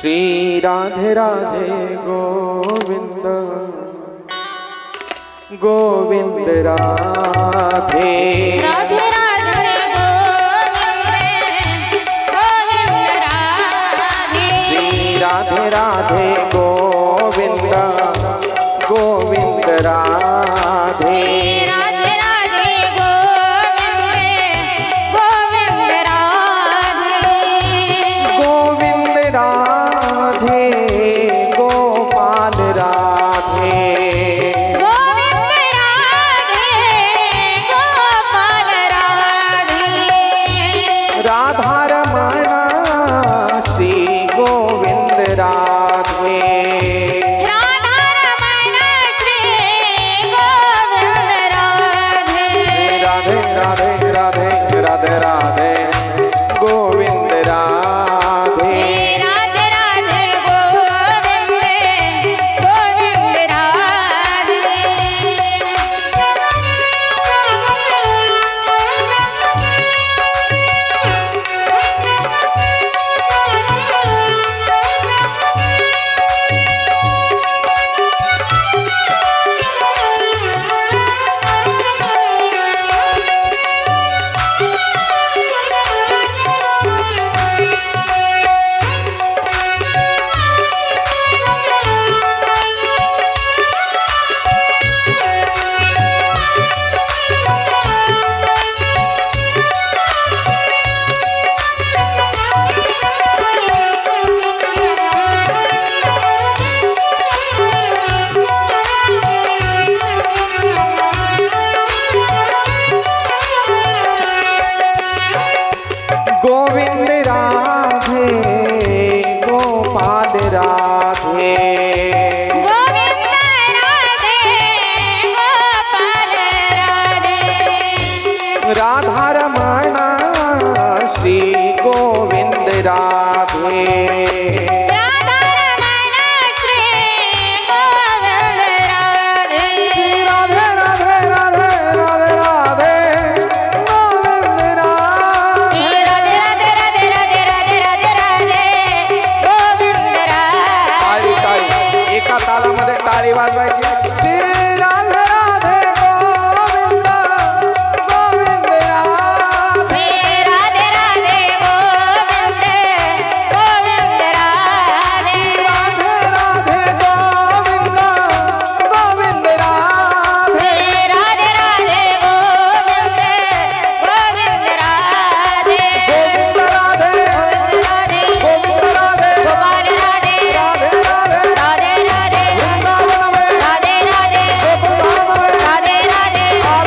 श्री राधे राधे गोविंद गोविंद राधे राधे राधे गोविंद गोविंद राधे श्री राधे राधे गोविंद गोविंद राधे राधे राधे गोविंद गोविंद राधे गोविंद राधे गोपाल राधे गोविंद राधे गोपाल राधे राधा रमण श्री गोविंद राधे राधा रमण श्री गोविंद राधे राधे राधे राधे राधे राधे गोविंद राधे राधे राधे गोविंद गोविंद गोविंद राधे गोपाल राधे गोविंद राधे गोपाल राधे राधा रमण श्री गोविंद राधे राधा रमण श्री गोविंद राधे राधे राधे राधे राधे राधे गोविंद राधे राधे राधे राधे राधे राधे राधे राधे गोविंद टाळी टाळी राधे एका तालामध्ये टाळी वाजवायची श्री राधे राधे गोविंद गोविंद राधे राधे राधे गोविंद गोविंद राधे राधे राधे गोविंद गोविंद राधे राधे राधे गोविंद गोविंद राधे गोविंद राधे राधे गोविंद राधे गोपाल राधे राधे राधे राधे राधे वृंदावन में राधे राधे गोकुलधाम में राधे राधे आरंभी में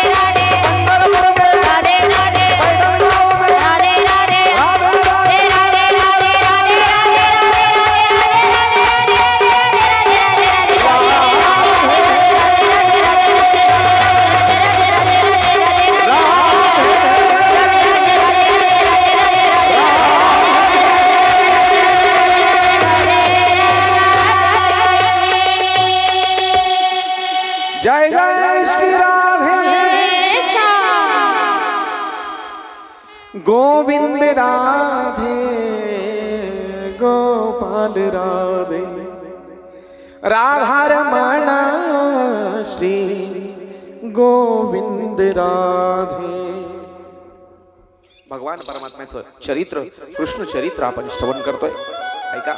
राधे राधे पंढरपुर में राधे राधे वैष्णव में राधे राधे राधे राधे राधे राधे राधे जय जय श्री राधे गोविंद राधे गोपाल राधे राधा रमण श्री गोविंद राधे भगवान परमात्म्याचं चरित्र कृष्ण चरित्र आपण श्रवण करतोय ऐका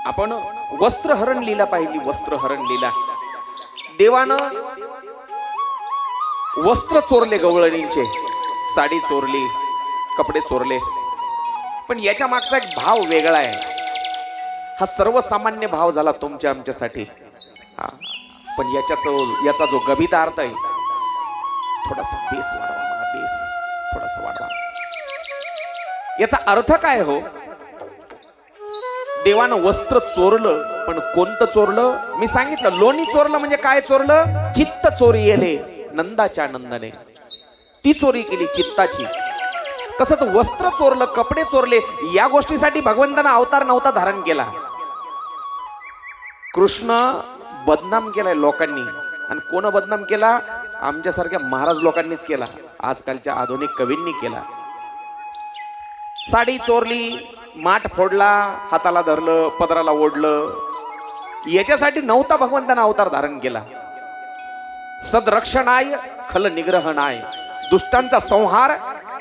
आपण वस्त्रहरण लीला पाहिली वस्त्रहरण लीला देवानं वस्त्र चोरले गवळणींचे साडी चोरली कपडे चोरले पण याच्या मागचा एक भाव वेगळा आहे हा सर्वसामान्य भाव झाला तुमच्या आमच्यासाठी पण याचा जो गभिता अर्थ आहे थोडासा बेस वाढवा मला बेस थोडासा वाढवा याचा अर्थ काय हो देवानं वस्त्र चोरलं पण कोणतं चोरलं मी सांगितलं लोणी चोरलं म्हणजे काय चोरलं चित्त चोरी येले नंदाच्या नंदने ती चोरी केली चित्ताची तसंच वस्त्र चोरलं कपडे चोरले या गोष्टीसाठी भगवंतानं अवतार नव्हता धारण केला कृष्ण बदनाम केलाय लोकांनी आणि कोण बदनाम केला आमच्यासारख्या महाराज लोकांनीच केला आजकालच्या आधुनिक कवींनी केला साडी चोरली, माठ फोडला, हाताला धरलं, पदराला ओढलं. याच्यासाठी नव्हता भगवंतानं अवतार धारण केला. सदरक्षणाय खल निग्रहणाय, दुष्टांचा संहार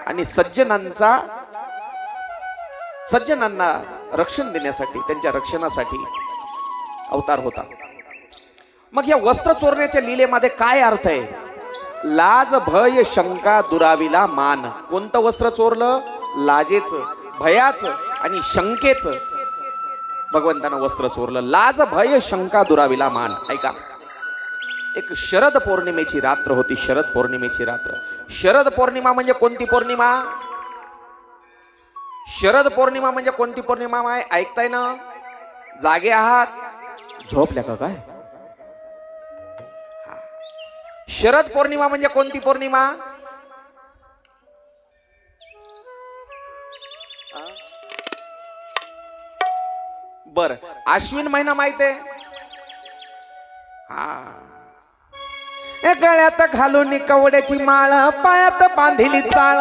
आणि सज्जनांना रक्षण देण्यासाठी, त्यांच्या रक्षणासाठी अवतार होता. मग या वस्त्र चोरण्याच्या लीलेमध्ये काय अर्थ आहे? लाज भय शंका दुराविला मान. कोणतं वस्त्र चोरलं? लाजेचं, भयाचं आणि शंकेचं भगवंतानं वस्त्र चोरलं. लाज भय शंका दुराविला मान. ऐका, एक शरद पौर्णिमेची रात्र होती. शरद पौर्णिमेची रात्र. शरद पौर्णिमा म्हणजे कोणती पौर्णिमा? शरद पौर्णिमा म्हणजे कोणती पौर्णिमा आहे? ऐकताय ना? जागे आहात? झोपल्या का काय? शरद पौर्णिमा म्हणजे कोणती पौर्णिमा? बर, अश्विन महिना माहित आहे? हा. गळ्यात घालून कवड्याची माळ, पायात बांधिली चाळ,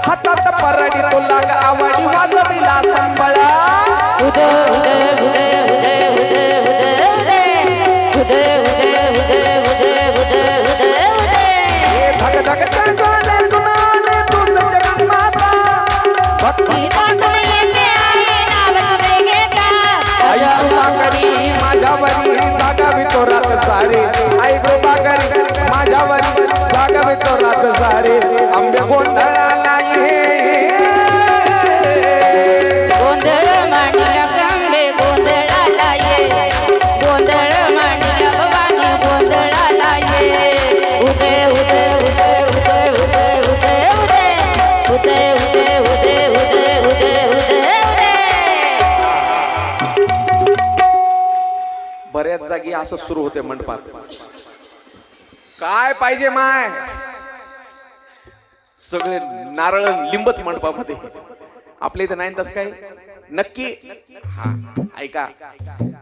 हातात परडी तो लाग आवडी वाजविला संबळा. उदय उदय उदय उदय उदय उदय उदय उदय उदय उदय उदय उदय धग धग तळजाने गुणाने तुझ जगन्माता, भक्ती टाकून येते आहे नाव तुझे घेता. आई कृपाकरी माझ्यावरी जागावी तो रात सारे. आई कृपाकरी माझ्यावरी जागावी तो रात सारे. आंबे गोंधळाला ये, गोंधळ मांडला गंगे गोंधळाला ये, गोंधळ मांडला भवानी गोंधळाला ये. उदय उदय उदय उदय उदय उदय उदय उदय उदय उदय उदय उदय उदय उदय. बऱ्याच जागी असं सुरू होते मंडपात. काय पाहिजे माय? सगळे नारळ लिंबच मंडपामध्ये. आपल्या इथे नाही तस काय? नक्की. हा, ऐका,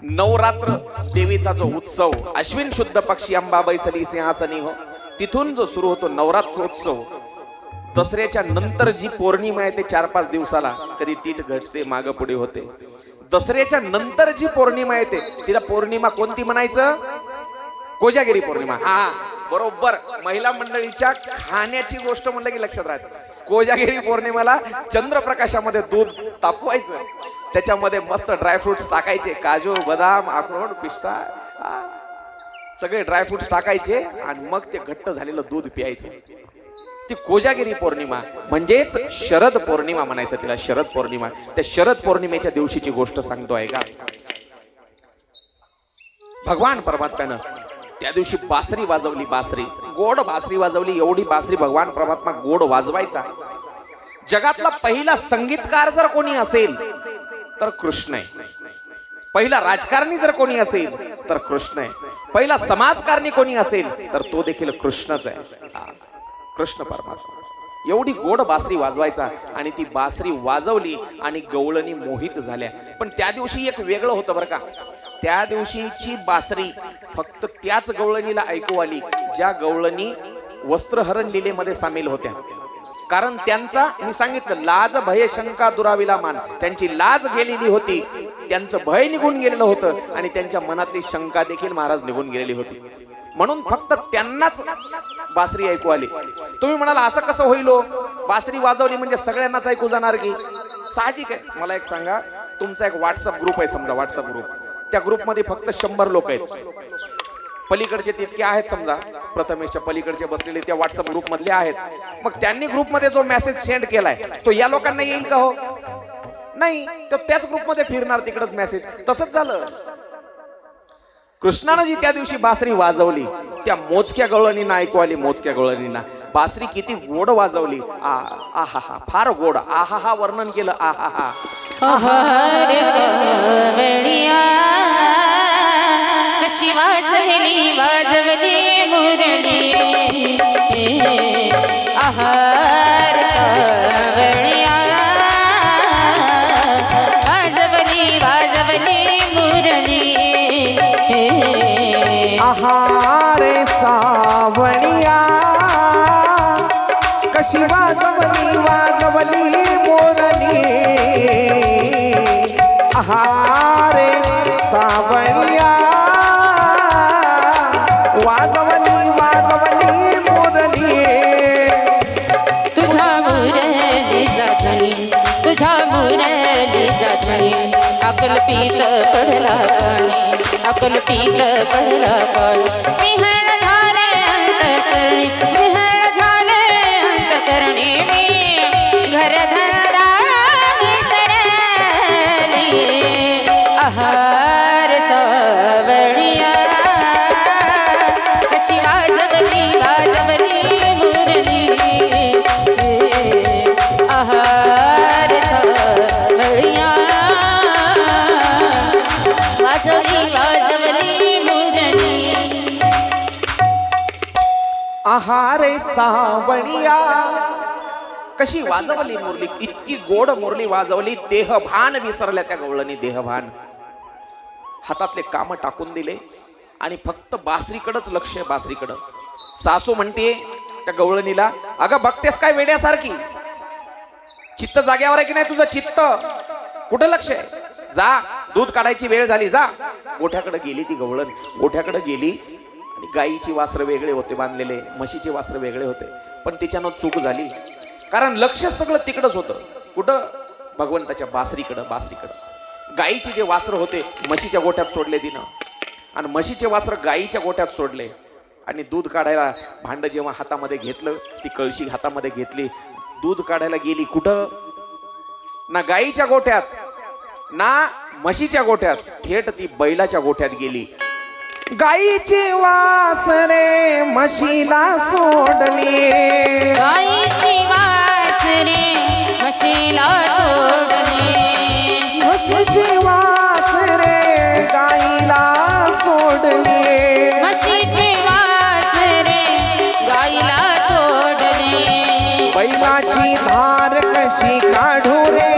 नवरात्र देवीचा जो उत्सव, अश्विन शुद्ध पक्षी अंबाबाई सली सिंहासनी हो, तिथून जो सुरू होतो नवरात्रोत्सव. दसऱ्याच्या नंतर जी पौर्णिमा आहे ते 4-5 दिवसाला, कधी तीट घडते, माग पुढे होते. दसऱ्याच्या नंतर जी पौर्णिमा येते तिला पौर्णिमा कोणती म्हणायचं? कोजागिरी पौर्णिमा. हा, बरोबर. महिला मंडळीच्या खाण्याची गोष्ट म्हणलं की लक्षात राहते. कोजागिरी पौर्णिमेला चंद्रप्रकाशामध्ये दूध तापवायचं, त्याच्यामध्ये मस्त ड्रायफ्रुट्स टाकायचे, काजू, बदाम, अक्रोड, पिस्ता, सगळे ड्रायफ्रुट्स टाकायचे आणि मग ते घट्ट झालेलं दूध प्यायचं. ती कोजागिरी पौर्णिमा म्हणजेच शरद पौर्णिमा म्हणायचं तिला. शरद पौर्णिमा. त्या शरद पौर्णिमेच्या दिवशीची गोष्ट सांगतोय का? भगवान परमात्म्यानं त्या दिवशी बासरी वाजवली. बासरी, गोड बासरी वाजवली. एवढी बासरी भगवान परमात्मा गोड वाजवायचा. जगातला पहिला संगीतकार जर कोणी असेल तर कृष्ण आहे. पहिला राजकारणी जर कोणी असेल तर कृष्ण आहे. पहिला समाजकारणी कोणी असेल तर तो देखील कृष्णच आहे. कृष्ण परमात्मा एवढी गोड बासरी वाजवायचा. आणि ती बासरी वाजवली आणि गवळणी मोहित झाल्या. पण त्या दिवशी एक वेगळं होतं बरं का. त्या दिवशीची बासरी फक्त त्याच गवळणीला ऐकू आली ज्या गवळणी वस्त्रहरण लीलेमध्ये सामील होत्या. कारण त्यांचा, मी सांगितलं, लाज भय शंका दुराविला मान. त्यांची लाज गेलेली होती, त्यांचं भय निघून गेलेलं होतं आणि त्यांच्या मनातली शंका देखील महाराज निघून गेलेली होती. म्हणून फक्त त्यांनाच बासरी ऐकू आली. तुम्ही म्हणाला असं कसं होईल? बासरी वाजवली म्हणजे सगळ्यांनाच ऐकू जाणार की? साहजिक आहे. मला एक सांगा, तुमचा एक व्हॉट्सअप ग्रुप आहे समजा, व्हॉट्सअप ग्रुप. त्या ग्रुपमध्ये फक्त 100 लोक आहेत. पलीकडचे तितके आहेत समजा, प्रथमेशच्या पलीकडचे बसलेले त्या व्हॉट्सअप ग्रुप मधले आहेत. मग त्यांनी ग्रुपमध्ये जो मेसेज सेंड केलाय तो या लोकांना येईल का? हो नाही. तर त्याच ग्रुपमध्ये फिरणार तिकडच मेसेज. तसंच झालं. कृष्णानं जी त्या दिवशी बासरी वाजवली त्या मोजक्या गवळणींना ऐकू आली. मोजक्या गवळणींना बासरी किती गोड वाजवली. आहा, फार गोड. आहा, वर्णन केलं. आहा, कशी वाजवली वाजवली मुरली. आहार सावळिया वाजवली वाजवली मुरली. आहारे सावळिया कशी वाजवली वाजवली मोरली आहारे सावळिया वाजवली वाजवली मोरली तुझ्या मुरली जातणी तुझ्या मुरली जातणी अकल्पित पडला काणी अकल्पित पडला काणी विहळ झाले अंतकरणी विहळ झाले अंतकरणी मी घरधंदा विसरली आहार सावळिया कशी वाजवली वाजवली मुरली आहार सावळिया वाजवली वाजवली मुरली आहारे सावळिया कशी वाजवली मुरली इतकी गोड मुरली वाजवली देहभान विसरल्या त्या गवळणी देहभान हातातले काम टाकून दिले आणि फक्त बासरीकडंच लक्ष आहे बासरीकडं सासू म्हणते त्या गवळणीला अगं बघतेस काय वेड्यासारखी चित्त जाग्यावर आहे की नाही तुझं चित्त कुठं लक्ष आहे जा दूध काढायची वेळ झाली जा गोठ्याकडे गेली ती गवळण गोठ्याकडे गेली आणि गाईची वास्त्र वेगळे होते बांधलेले म्हशीचे वास्त्र वेगळे होते पण तिच्यानं चूक झाली कारण लक्ष सगळं तिकडंच होतं कुठं भगवंताच्या बासरीकडं गाईचे जे वास्त्र होते म्हशीच्या गोठ्यात सोडले तिनं आणि म्हशीचे वास्त्र गाईच्या गोठ्यात सोडले आणि दूध काढायला भांड जेव्हा हातामध्ये घेतलं ती कळशी हातामध्ये घेतली दूध काढायला गेली कुठं ना गाईच्या गोठ्यात ना म्हशीच्या गोठ्यात थेट ती बैलाच्या गोठ्यात गेली गाईची वासरे म्हशीला सोडली गाईची वासरे म्हशीला सोडली म्हशीची वासरे गाईला सोडली म्हशीची वासरे गाईला सोडली बैलाची धार कशी काढू रे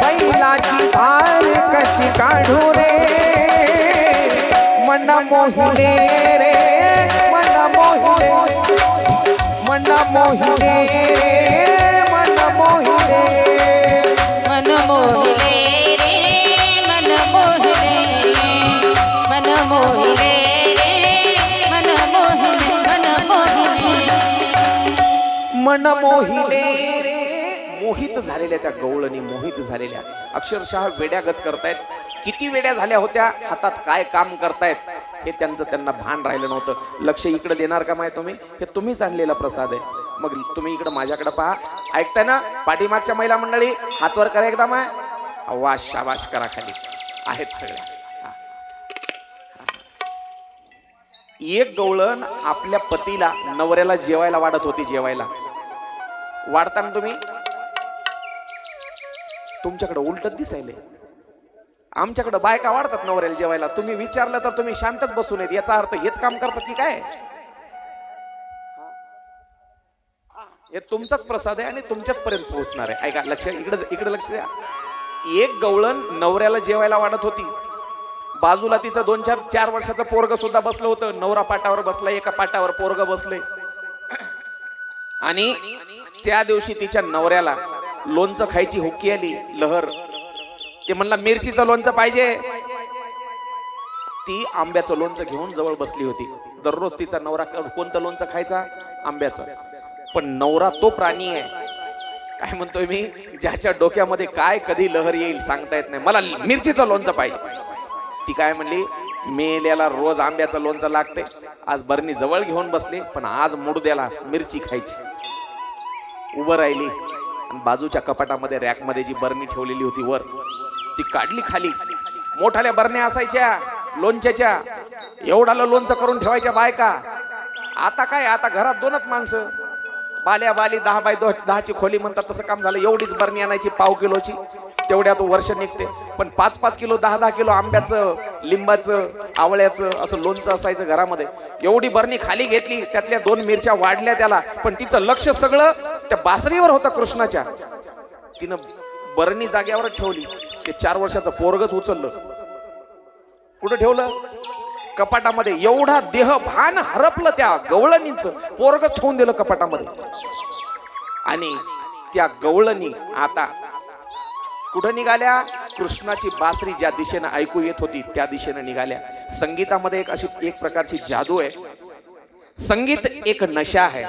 बैलाची धार कशी काढू रे मन मोहिले रे मन मोहिले मन मोहिले मन मोहिले मन मोहिले रे मन मोहिले मन मोहिले रे मन मोहिले मन मोहिले मन मोहिले रे मोहित झालेल्या त्या गवळणी मोहित झालेल्या अक्षरशः वेड्यागत करतायत किती वेड्या झाल्या होत्या हातात काय काम करतायत हे त्यांना भान राहिलं नव्हतं लक्ष इकडे देणार का माय तुम्ही हे तुम्हीच आणलेला प्रसाद आहे मग तुम्ही इकडे माझ्याकडे पहा ऐकताय ना पाठीमागच्या महिला मंडळी हातवर करा एकदा माय वाश शाबाश करा खाली आहेत सगळ्या एक गवळण आपल्या पतीला नवऱ्याला जेवायला वाढत होती जेवायला वाढताना तुम्ही तुमच्याकडे उलटच दिसायले आमच्याकडे बायका वाढतात नवऱ्याला जेवायला तुम्ही विचारलं तर तुम्ही शांतच बसून येत याचा अर्थ हेच काम करतात की काय हे तुमचाच प्रसाद आहे आणि तुमच्याच पर्यंत पोहोचणार आहे ऐका लक्ष इकडे लक्ष द्या एक गवळण नवऱ्याला जेवायला वाढत होती बाजूला तिचं 2-4 वर्षाचं पोरग सुद्धा बसलं होतं नवरा पाटावर बसला एका पाटावर पोरग बसले आणि त्या दिवशी तिच्या नवऱ्याला लोणचं खायची हुक्की आली लहर ते म्हणला मिरचीचं लोणचं पाहिजे ती आंब्याचं लोणचं घेऊन जवळ बसली होती दररोज तिचा नवरा कोणतं लोणचं खायचा आंब्याचं पण नवरा तो प्राणी आहे काय म्हणतोय मी ज्याच्या डोक्यामध्ये काय कधी लहर येईल सांगता येत नाही मला मिरचीचं लोणचं पाहिजे ती काय म्हणली मेल्याला रोज आंब्याचं लोणचं लागते आज बरणी जवळ घेऊन बसली पण आज मुडद्याला मिरची खायची उभं राहिली आणि बाजूच्या कपाटामध्ये रॅकमध्ये जी बरणी ठेवलेली होती वर ती काढली खाली मोठाल्या बरण्या असायच्या लोणच्याच्या एवढाला लोणचं करून ठेवायच्या बायका आता काय आता घरात 2च माणसं बाल्या बाली 10x10ची खोली म्हणतात तसं काम झालं एवढीच बरणी आणायची पाव किलोची तेवढ्यात वर्ष निघते पण 5-5 किलो 10-10 किलो आंब्याचं लिंबाचं आवळ्याचं असं लोणचं असायचं घरामध्ये एवढी बरणी खाली घेतली त्यातल्या 2 मिरच्या वाढल्या त्याला पण तिचं लक्ष सगळं त्या बासरीवर होतं कृष्णाच्या तिनं बरणी जाग्यावर ठेवली ते 4 वर्षाचं पोरगच उचललं कुठं ठेवलं कपाटामध्ये एवढा देह भान हरपलं त्या गवळणींचं, पोरग ठेवून दिलं कपाटामध्ये. आणि त्या गवळणी आता कुठं निघाल्या? कृष्णाची बासरी ज्या दिशेनं ऐकू येत होती त्या दिशेनं निघाल्या. संगीतामध्ये एक प्रकारची जादू आहे. संगीत एक नशा आहे.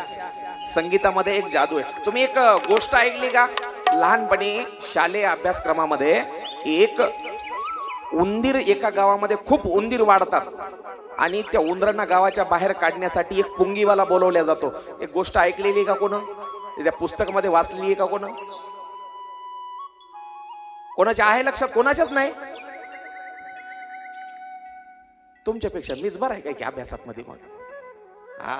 संगीतामध्ये एक जादू आहे. तुम्ही एक गोष्ट ऐकली का? लहानपणी शालेय अभ्यासक्रमामध्ये एक उंदीर, एका गावामध्ये खूप उंदीर वाढतात आणि त्या उंदरांना गावाच्या बाहेर काढण्यासाठी एक पुंगीवाला बोलवल्या जातो. एक गोष्ट ऐकलेली का कोण? त्या पुस्तकामध्ये वाचलेली आहे का कोण? कोणाच्या आहे लक्षात? कोणाच्याच नाही. तुमच्यापेक्षा मीच बरं आहे काय की अभ्यासात मध्ये. मग हा,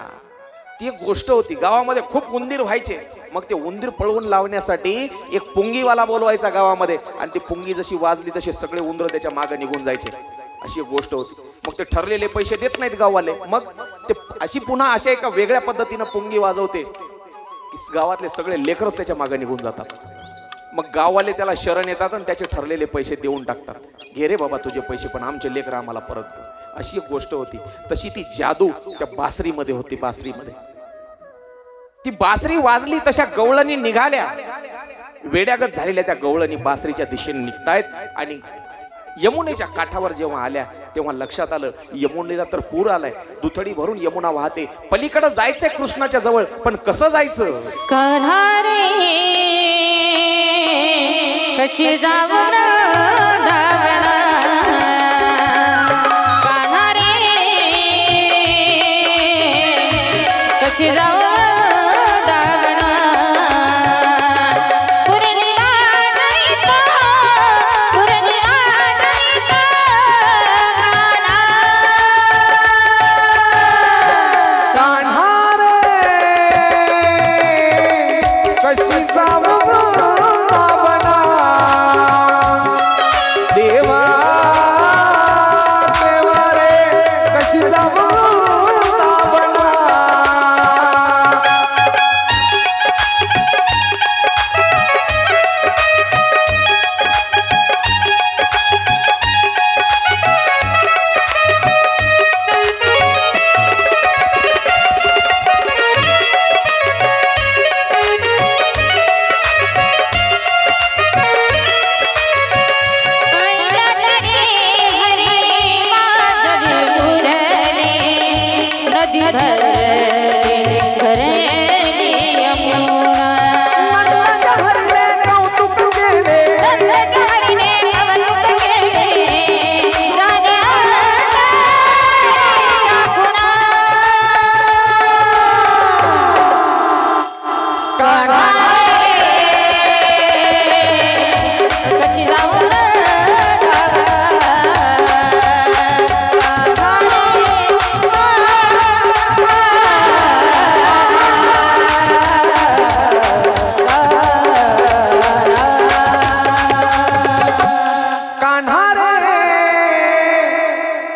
ती एक गोष्ट होती. गावामध्ये खूप उंदीर व्हायचे. मग ते उंदीर पळवून लावण्यासाठी एक पुंगीवाला बोलवायचा गावामध्ये आणि ती पुंगी जशी वाजली तसे सगळे उंदर त्याच्या मागे निघून जायचे. अशी एक गोष्ट होती. मग ते ठरलेले पैसे देत नाहीत गाववाले. मग ते अशी पुन्हा अशा एका वेगळ्या पद्धतीनं पुंगी वाजवते की गावातले सगळे लेकरच त्याच्या मागे निघून जातात. मग गाववाले त्याला शरण येतात आणि त्याचे ठरलेले पैसे देऊन टाकतात. घे रे बाबा तुझे पैसे, पण आमचे लेकर आम्हाला परत कर. अशी एक गोष्ट होती. तशी ती जादू त्या बासरीमध्ये होती. बासरीमध्ये ती बासरी वाजली तशा गवळणी निघाल्या. वेड्यागत झालेल्या त्या गवळणी बासरीच्या दिशेने निघतायत आणि यमुनेच्या काठावर जेव्हा आल्या तेव्हा लक्षात आलं यमुनेला तर पूर आलाय. दुथडी भरून यमुना वाहते. पलीकडे जायचंय कृष्णाच्या जवळ, पण कसं जायचं? कान्हा रे कशी जाऊ ना धावना, कान्हा रे कशी जाऊ धावना, पुरणीला जायचं, पुरणीला जायचं कान्हा. कान्हा रे कशी जाऊ धावना, देवा देवा रे कशी जाऊ धावना.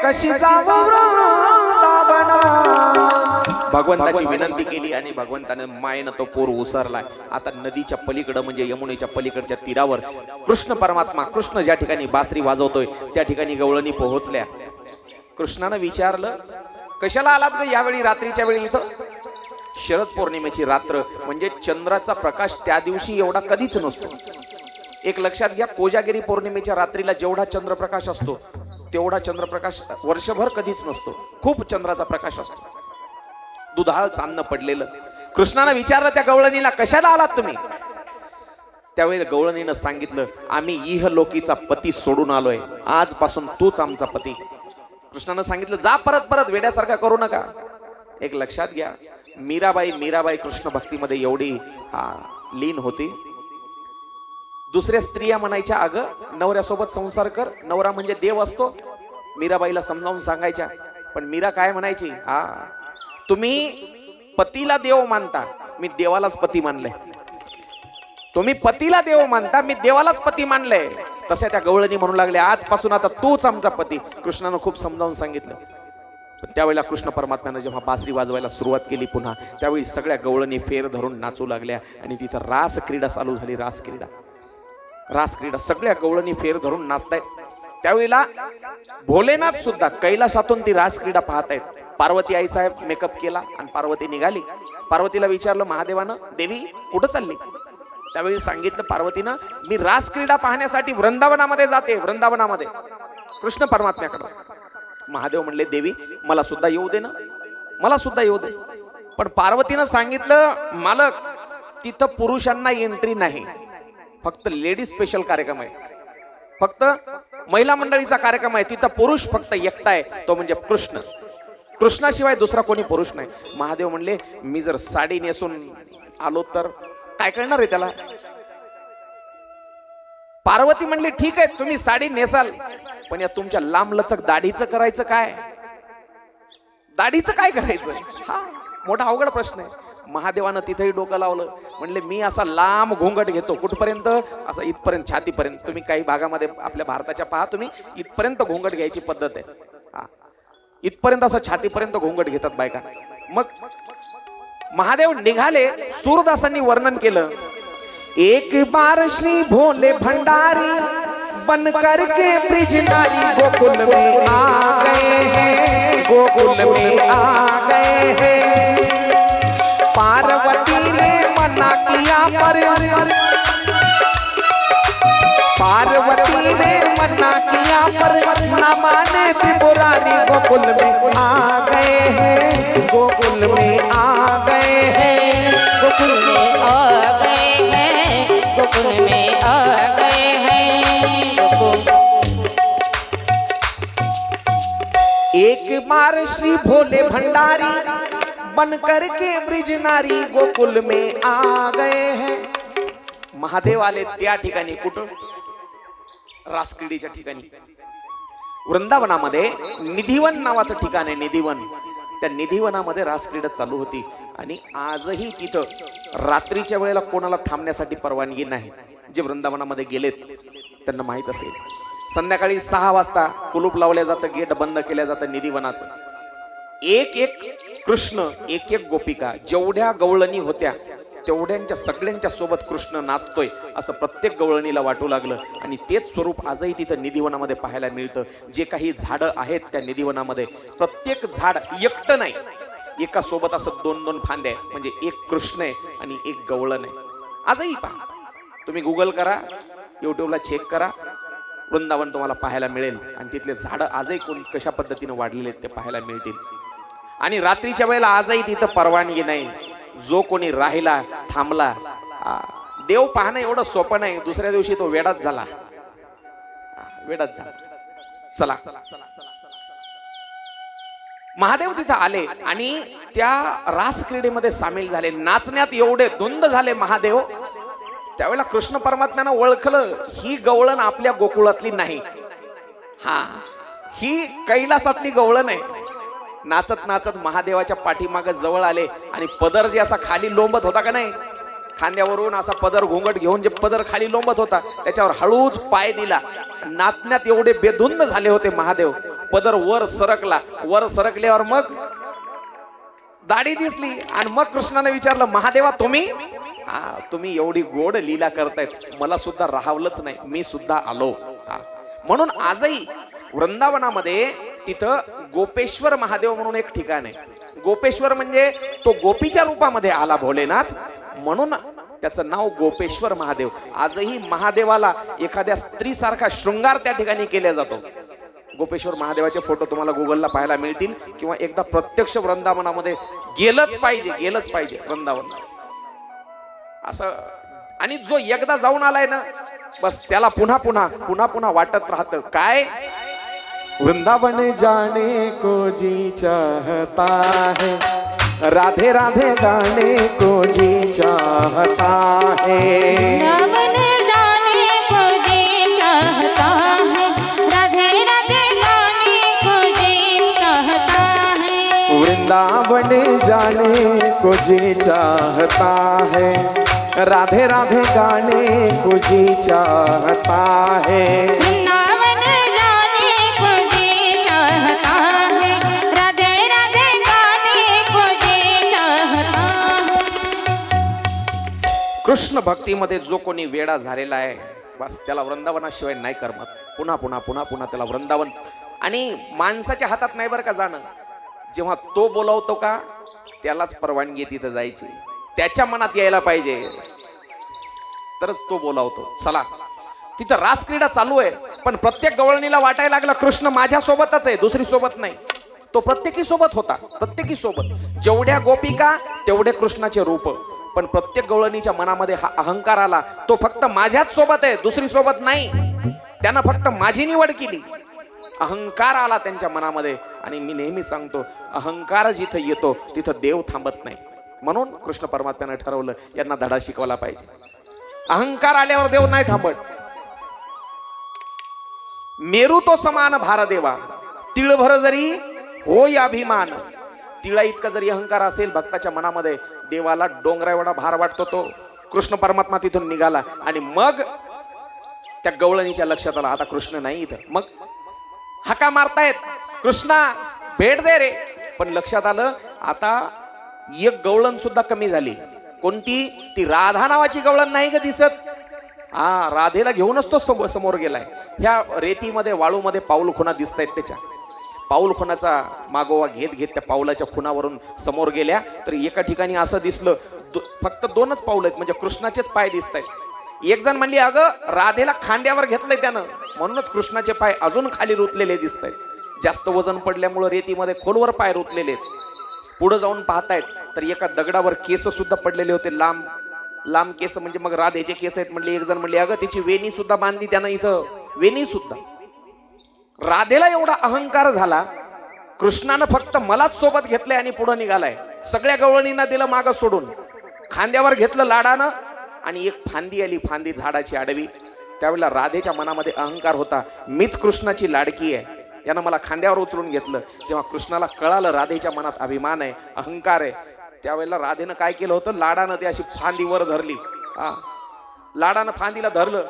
कशी जाऊ वृंदावना. भगवंताची विनंती केली आणि भगवंताने मायेनं तो पोर उसरलाय. आता नदीच्या पलीकडं म्हणजे यमुनेच्या पलीकडच्या तीरावर कृष्ण परमात्मा, कृष्ण ज्या ठिकाणी बासरी वाजवतोय त्या ठिकाणी गवळणी पोहोचल्या. कृष्णानं विचारलं कशाला आलात ग यावेळी रात्रीच्या वेळी इथं? शरद पौर्णिमेची रात्र म्हणजे चंद्राचा प्रकाश त्या दिवशी एवढा कधीच नसतो. एक लक्षात घ्या, कोजागिरी पौर्णिमेच्या रात्रीला जेवढा चंद्रप्रकाश असतो तेवढा चंद्रप्रकाश वर्षभर कधीच नसतो. खूप चंद्राचा प्रकाश असतो. दुधाळ चांदणं पडलेलं. कृष्णानं विचारलं त्या गवळणीला कशाला आलात तुम्ही? त्यावेळी गवळणीनं सांगितलं आम्ही इहलोकीचा पती सोडून आलोय, आजपासून तूच आमचा पती. कृष्णानं सांगितलं जा परत परत, वेड्यासारखा करू नका. एक लक्षात घ्या, मीराबाई कृष्ण भक्तीमध्ये एवढी लीन होती. दुसऱ्या स्त्रिया म्हणायच्या अगं नवऱ्यासोबत संसार कर, नवरा म्हणजे देव असतो. मीराबाईला समजावून सांगायच्या. पण मीरा काय म्हणायची, तुम्ही पतीला देव मानता, मी देवालाच पती मानलंय. तुम्ही पतीला देव मानता, मी देवालाच पती मानलंय. तशा त्या गवळणी म्हणू लागल्या आजपासून आता तूच आमचा पती. कृष्णानं खूप समजावून सांगितलं. पण त्यावेळेला कृष्ण परमात्म्यानं जेव्हा बासरी वाजवायला सुरुवात केली पुन्हा, त्यावेळी सगळ्या गवळणी फेर धरून नाचू लागल्या आणि तिथं रास क्रीडा चालू झाली. रास क्रीडा सगळ्या गवळणी फेर धरून नाचतायत. त्यावेळेला भोलेनाथ सुद्धा कैलासातून ती रास क्रीडा पाहत आहेत. पार्वती आई साहेब मेकअप केला आणि पार्वती निघाली. पार्वतीला विचारलं महादेवानं, देवी कुठं चालली? त्यावेळी सांगितलं पार्वतीनं, मी रास क्रीडा पाहण्यासाठी वृंदावनामध्ये जाते, वृंदावनामध्ये कृष्ण परमात्म्याकडे. महादेव म्हणले, देवी मला सुद्धा येऊ दे ना, मला सुद्धा येऊ दे. पण पार्वतीनं सांगितलं, मालक तिथं पुरुषांना एंट्री नाही, फक्त लेडीज स्पेशल कार्यक्रम आहे, फक्त महिला मंडळीचा कार्यक्रम आहे, तिथं पुरुष फक्त एकटा आहे, तो म्हणजे कृष्ण. कृष्णाशिवाय दुसरा कोणी पुरुष नाही. महादेव म्हणले, मी जर साडी नेसून आलो तर काय करणार आहे त्याला? पार्वती म्हणली, ठीक आहे तुम्ही साडी नेसाल, पण या तुमच्या लांबलचक दाढीचं करायचं काय? दाढीचं काय करायचं? हा मोठा अवघड प्रश्न आहे. महादेवानं तिथेही डोकं लावलं. म्हणले, मी असा लांब घोंगट घेतो, कुठपर्यंत? असं इथपर्यंत, छातीपर्यंत. तुम्ही काही भागामध्ये आपल्या भारताच्या पहा, तुम्ही इथपर्यंत घोंगट घ्यायची पद्धत आहे. इथपर्यंत असं छातीपर्यंत घोंगट घेतात बायका. मग महादेव निघाले. सूरदासांनी वर्णन केलं, एक बार श्री भोले भंडारी बन करके ब्रिज नारी गोकुल में आ गए हैं, गोकुल में आ गए हैं. पार्वती ने मना किया पर पार्वती ने मना किया पर न माने त्रिपुरारी गोकुल में आ गए हैं, गोकुल में आ गए हैं, गोकुल में आ गए हैं, गोकुल में आ गए हैं, गोकुल. एक बार श्री भोले भंडारी बन करके ब्रिज नारी गोकुल में आ गए हैं. महादेव आले त्या ठिकाणी. कुठं? रासक्रीडेच्या ठिकाणी. वृंदावनामध्ये निधिवन नावाचं ठिकाण आहे, निधिवन. त्या निधिवनामध्ये रासक्रीडा चालू होती आणि आजही तिथं रात्रीच्या वेळेला कोणाला थांबण्यासाठी परवानगी नाही. जे वृंदावनामध्ये गेलेत त्यांना माहित असेल, संध्याकाळी 6 वाजता कुलूप लावल्या जातं, गेट बंद केल्या जातं निधिवनाचं. एक एक कृष्ण, एक एक गोपिका, जेवढ्या गवळणी होत्या तेवढ्यांच्या सगळ्यांच्या सोबत कृष्ण नाचतोय असं प्रत्येक गवळणीला वाटू लागलं. आणि तेच स्वरूप आजही तिथं निधिवनामध्ये पाहायला मिळतं. जे काही झाडं आहेत त्या निधिवनामध्ये, प्रत्येक झाड एकटं नाही, एका सोबत असं 2-2 फांद्या आहेत. म्हणजे एक कृष्ण आहे आणि एक गवळण आहे. आजही पहा, तुम्ही गुगल करा, युट्यूबला चेक करा, वृंदावन तुम्हाला पाहायला मिळेल. आणि तिथले झाडं आजही कशा पद्धतीने वाढलेले आहेत ते पाहायला मिळतील. आणि रात्रीच्या वेळेला आजही तिथं परवानगी नाही. जो कोणी राहिला, थांबला, देव पाहणं एवढं सोपं नाही. दुसऱ्या दिवशी तो वेडाच झाला, वेडाच झाला. चला, महादेव तिथं आले आणि त्या रास क्रीडेमध्ये सामील झाले. नाचण्यात एवढे धुंद झाले महादेव. त्यावेळेला कृष्ण परमात्म्यानं ओळखलं, ही गवळण आपल्या गोकुळातली नाही, हा ही कैलासातली गवळण आहे. नाचत नाचत महादेवाच्या पाठीमागे जवळ आले आणि पदर जे असा खाली लोंबत होता का नाही, खांद्यावरून असा पदर घोंगट घेऊन जे पदर खाली लोंबत होता त्याच्यावर हळूच पाय दिला. नाचण्यात एवढे बेधुंद झाले होते महादेव. पदर वर सरकला. वर सरकल्यावर मग दाढी दिसली आणि मग कृष्णाने विचारलं, महादेवा तुम्ही? तुम्ही एवढी गोड लीला करतायत, मला सुद्धा राहावलंच नाही, मी सुद्धा आलो. म्हणून आजही वृंदावनामध्ये तिथं गोपेश्वर महादेव म्हणून एक ठिकाण आहे. गोपेश्वर म्हणजे तो गोपीच्या रूपामध्ये आला भोलेनाथ, म्हणून त्याचं नाव गोपेश्वर महादेव. आजही महादेवाला एखाद्या स्त्रीसारखा शृंगार त्या ठिकाणी केला जातो. गोपेश्वर महादेवाचे फोटो तुम्हाला गुगलला पाहायला मिळतील, किंवा एकदा प्रत्यक्ष वृंदावनामध्ये गेलंच पाहिजे, गेलंच पाहिजे वृंदावन असं. आणि जो एकदा जाऊन आलाय ना, बस त्याला पुन्हा पुन्हा पुन्हा पुन्हा वाटत राहतं. काय? वृंदावन जाने को जी चाहता है, राधे राधे गाने को जी चाहता है. वृंदावन जाने को जी चाहता है, राधे राधे गाने को जी चाहता है. वृंदावन जाने को जी चाहता है, राधे राधे गाने को जी चाहता है. वृंदावन जाने को जी चाहता है, राधे राधे गाने को जी चाहता है. कृष्ण भक्तीमध्ये जो कोणी वेडा झालेला आहे, बस त्याला वृंदावनाशिवाय नाही करमत. पुन्हा पुन्हा पुन्हा पुन्हा त्याला वृंदावन. आणि माणसाच्या हातात नाही बरं का जाणं. जेव्हा तो बोलावतो का त्यालाच परवानगी तिथं जायची, त्याच्या मनात यायला पाहिजे तरच तो बोलावतो. चला तिथं रासक्रीडा चालू आहे, पण प्रत्येक गवळणीला वाटायला लागला कृष्ण माझ्या सोबतच आहे, दुसरी सोबत नाही. तो प्रत्येकी सोबत होता, प्रत्येकी सोबत. जेवढ्या गोपिका तेवढे कृष्णाचे रूप. पण प्रत्येक गवळणीच्या मनामध्ये हा अहंकार आला, तो फक्त माझ्याच सोबत आहे, दुसरी सोबत नाही. त्यानं फक्त माझी निवड केली. अहंकार आला त्यांच्या मनामध्ये. आणि मी नेहमी सांगतो, अहंकार जिथं येतो तिथं देव थांबत नाही. म्हणून कृष्ण परमात्म्यानं ठरवलं यांना धडा शिकवला पाहिजे. अहंकार आल्यावर देव नाही थांबत. मेरू तो समान भार देवा, तिळभर जरी होय अभिमान. तिळा इतका जरी अहंकार असेल भक्ताच्या मनामध्ये, देवाला डोंगरा एवढा भार वाटतो तो. कृष्ण परमात्मा तिथून निघाला आणि मग त्या गवळणीच्या लक्षात आला आता कृष्ण नाही इथं. मग हाका मारतायत, कृष्णा भेट दे रे. पण लक्षात आलं आता एक गवळण सुद्धा कमी झाली. कोणती? ती राधा नावाची गवळण नाही का दिसत. राधेला घेऊनच तो समोर गेलाय. ह्या रेतीमध्ये वाळूमध्ये पाऊल खुणा दिसत आहेत. त्याच्या पाऊल खुणाचा मागोवा घेत घेत त्या पाऊलाच्या खुणावरून समोर गेल्या तर एका ठिकाणी असं दिसलं फक्त 2च पाऊल आहेत, म्हणजे कृष्णाचेच पाय दिसत आहेत. एक जण म्हणली अगं राधेला खांद्यावर घेतलंय त्यानं, म्हणूनच कृष्णाचे पाय अजून खाली रुतलेले दिसत आहेत. जास्त वजन पडल्यामुळे रेतीमध्ये खोलवर पाय रुतलेले आहेत. पुढे जाऊन पाहतायत तर एका दगडावर केस सुद्धा पडलेले होते, लांब लांब केस. म्हणजे मग राधेचे केस आहेत म्हणले. एक जण म्हणले अगं त्याची वेणी सुद्धा बांधली त्यानं इथं, वेणी सुद्धा. राधेला एवढा अहंकार झाला, कृष्णानं फक्त मलाच सोबत घेतलंय आणि पुढे निघालाय. सगळ्या गवळणींना दिलं मागं सोडून, खांद्यावर घेतलं लाडानं आणि एक फांदी आली, फांदी झाडाची आडवी. त्यावेळेला राधेच्या मनामध्ये अहंकार होता, मीच कृष्णाची लाडकी आहे, यानं मला खांद्यावर उचलून घेतलं. जेव्हा कृष्णाला कळालं राधेच्या मनात अभिमान आहे, अहंकार आहे, त्यावेळेला राधेनं काय केलं होतं, लाडानं ती अशी फांदीवर धरली. लाडानं फांदीला धरलं.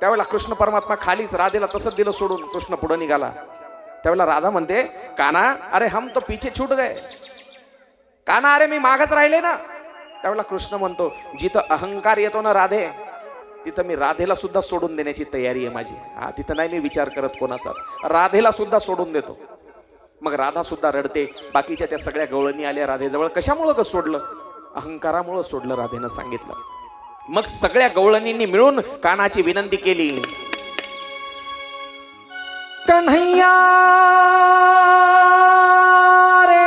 त्यावेळेला कृष्ण परमात्मा खालीच, राधेला तसंच दिलं सोडून. कृष्ण पुढे निघाला. त्यावेळेला राधा म्हणते काना अरे हम तो पीछे छूट गए, काना अरे मी मागच राहिले ना. त्यावेळेला कृष्ण म्हणतो जिथं अहंकार येतो ना राधे, तिथं मी राधेला सुद्धा सोडून देण्याची तयारी आहे माझी. तिथं नाही मी विचार करत कोणाचा, राधेला सुद्धा सोडून देतो. मग राधा सुद्धा रडते. बाकीच्या त्या सगळ्या गवळणी आल्या राधेजवळ. कशामुळं ग सोडलं? अहंकारामुळं सोडलं, राधेनं सांगितलं. मग सगळ्या गवळणींनी मिळून कान्हाची विनंती केली, कन्हैया रे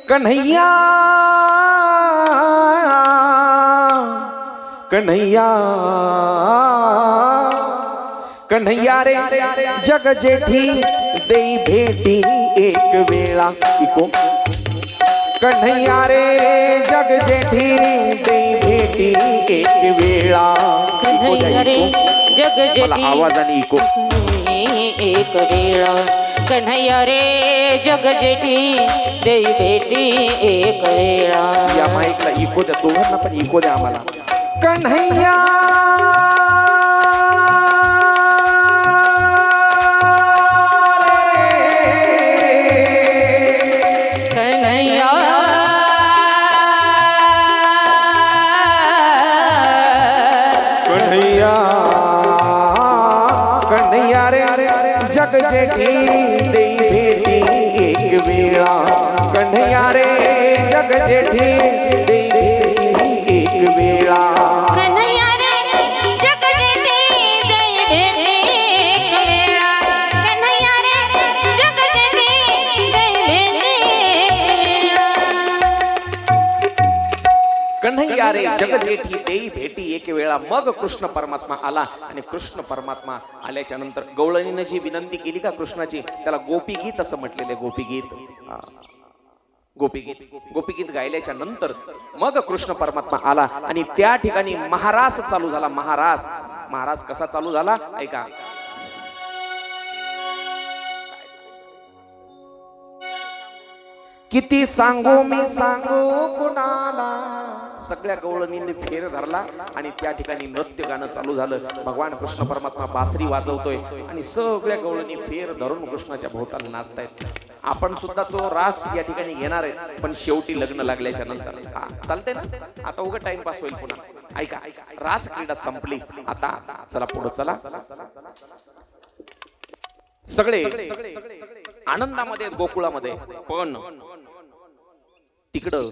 कन्हैया, कन्हैया कन्हैया रे जग जेठी देई भेटी एक वेळा. इको कन्हैया रे जग जेठी देई भेटी एक वेळा. कन्हैया रे जग जेठी आवाजाने इको एक वेळा. कन्हैया रे जग जेठी देई भेटी एक वेळा. या माईकला इको द्या, दोघांना पण इको द्या आम्हाला. कन्हैया जग जेठी देई भेटी एक वेळा. कन्हैया रे जग जेठी देई भेटी एक वेळा. कन्हैया रे जग जेठी देई भेटी एक वेळा. कन्हैया रे जग जेठी देई भेटी एक वेळा. कन्हैया रे जग जेठी देई भेटी एक वेळा. मग कृष्ण परमात्मा आला. आणि कृष्ण परमात्मा आल्याच्या नंतर गवळणीनं जी विनंती केली का कृष्णाची, त्याला गोपीगीत असं म्हटलेले. गोपीगीत, गोपीगीत, गोपीगीत गायल्याच्या नंतर मग कृष्ण परमात्मा आला आणि त्या ठिकाणी महारास चालू झाला. महारास, महारास कसा चालू झाला ऐका. किती सांगू मी सांगू कुणाला. सगळ्या गवळणींनी फेर धरला आणि त्या ठिकाणी नृत्य गाणं चालू झालं. भगवान कृष्ण परमात्मा बासरी वाजवतोय आणि सगळ्या गवळणी फेर धरून कृष्णाच्या भोवताली नाचतायत. आपण सुद्धा तो रास या ठिकाणी घेणार आहे, पण शेवटी लग्न लागल्याच्या नंतर. चालते ना, आता उगा टाइमपास होईल पुन्हा. ऐका, रास क्रीडा संपली, आता चला पुढे चला. सगळे आनंदामध्ये आहेत गोकुळामध्ये, पण तिकडं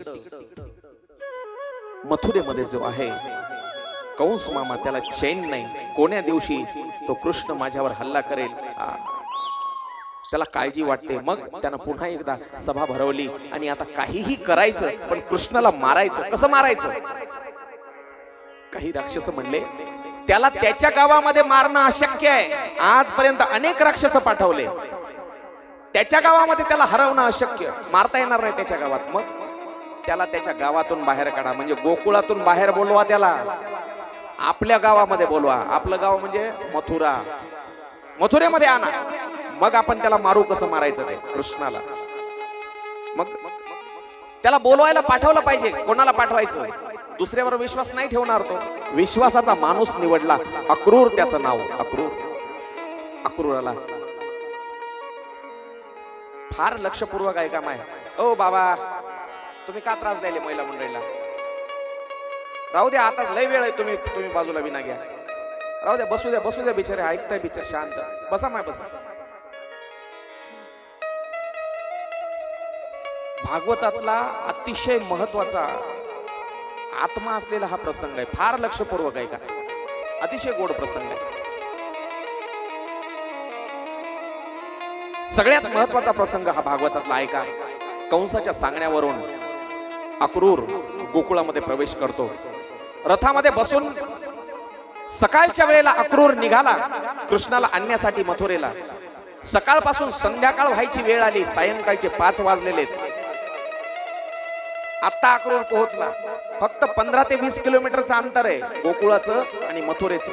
मथुरेमध्ये जो आहे कंस मामा, त्याला चैन नाही. कोण्या दिवशी तो कृष्ण माझ्यावर हल्ला करेल त्याला काळजी वाटते. मग त्यानं पुन्हा एकदा सभा भरवली आणि आता काहीही करायचं, पण कृष्णाला मारायचं. कसं मारायचं? काही राक्षस म्हणले त्याला त्याच्या गावामध्ये मारणं अशक्य आहे. आजपर्यंत अनेक राक्षस पाठवले, त्याच्या गावामध्ये त्याला हरवणं अशक्य, मारता येणार नाही त्याच्या गावात. मग त्याला त्याच्या गावातून बाहेर काढा, म्हणजे गोकुळातून बाहेर बोलवा, त्याला आपल्या गावामध्ये बोलवा. आपलं गाव म्हणजे मथुरा, मथुरेमध्ये आणा. मग आपण त्याला मारू. कसं मारायचं ते कृष्णाला? मग त्याला बोलवायला पाठवलं पाहिजे. कोणाला पाठवायचं? दुसऱ्यावर विश्वास नाही ठेवणार तो. विश्वासाचा माणूस निवडला, अक्रूर त्याचं नाव. अक्रूराला फार लक्षपूर्वक आहे काम आहे. ओ बाबा, तुम्ही का त्रास द्यायले महिला मंडळीला? राहू द्या, आता लय वेळ आहे. तुम्ही बाजूला विना घ्या. राहू द्या, बसू द्या बिचारे, ऐकताय बिचार, शांत बसा. बसा. भागवतातला अतिशय महत्वाचा आत्मा असलेला हा प्रसंग आहे. फार लक्षपूर्वक आहे का, अतिशय गोड प्रसंग आहे. सगळ्यात महत्वाचा प्रसंग हा भागवतातला आहे का. कंसाच्या सांगण्यावरून अक्रूर गोकुळामध्ये प्रवेश करतो. रथामध्ये बसून सकाळच्या वेळेला अक्रूर निघाला कृष्णाला आणण्यासाठी मथुरेला. सकाळपासून संध्याकाळ व्हायची वेळ आली, सायंकाळचे 5 वाजलेले. आता अक्रूर पोहोचला. फक्त 15 ते 20 किलोमीटरचं अंतर आहे गोकुळाचं आणि मथुरेचं.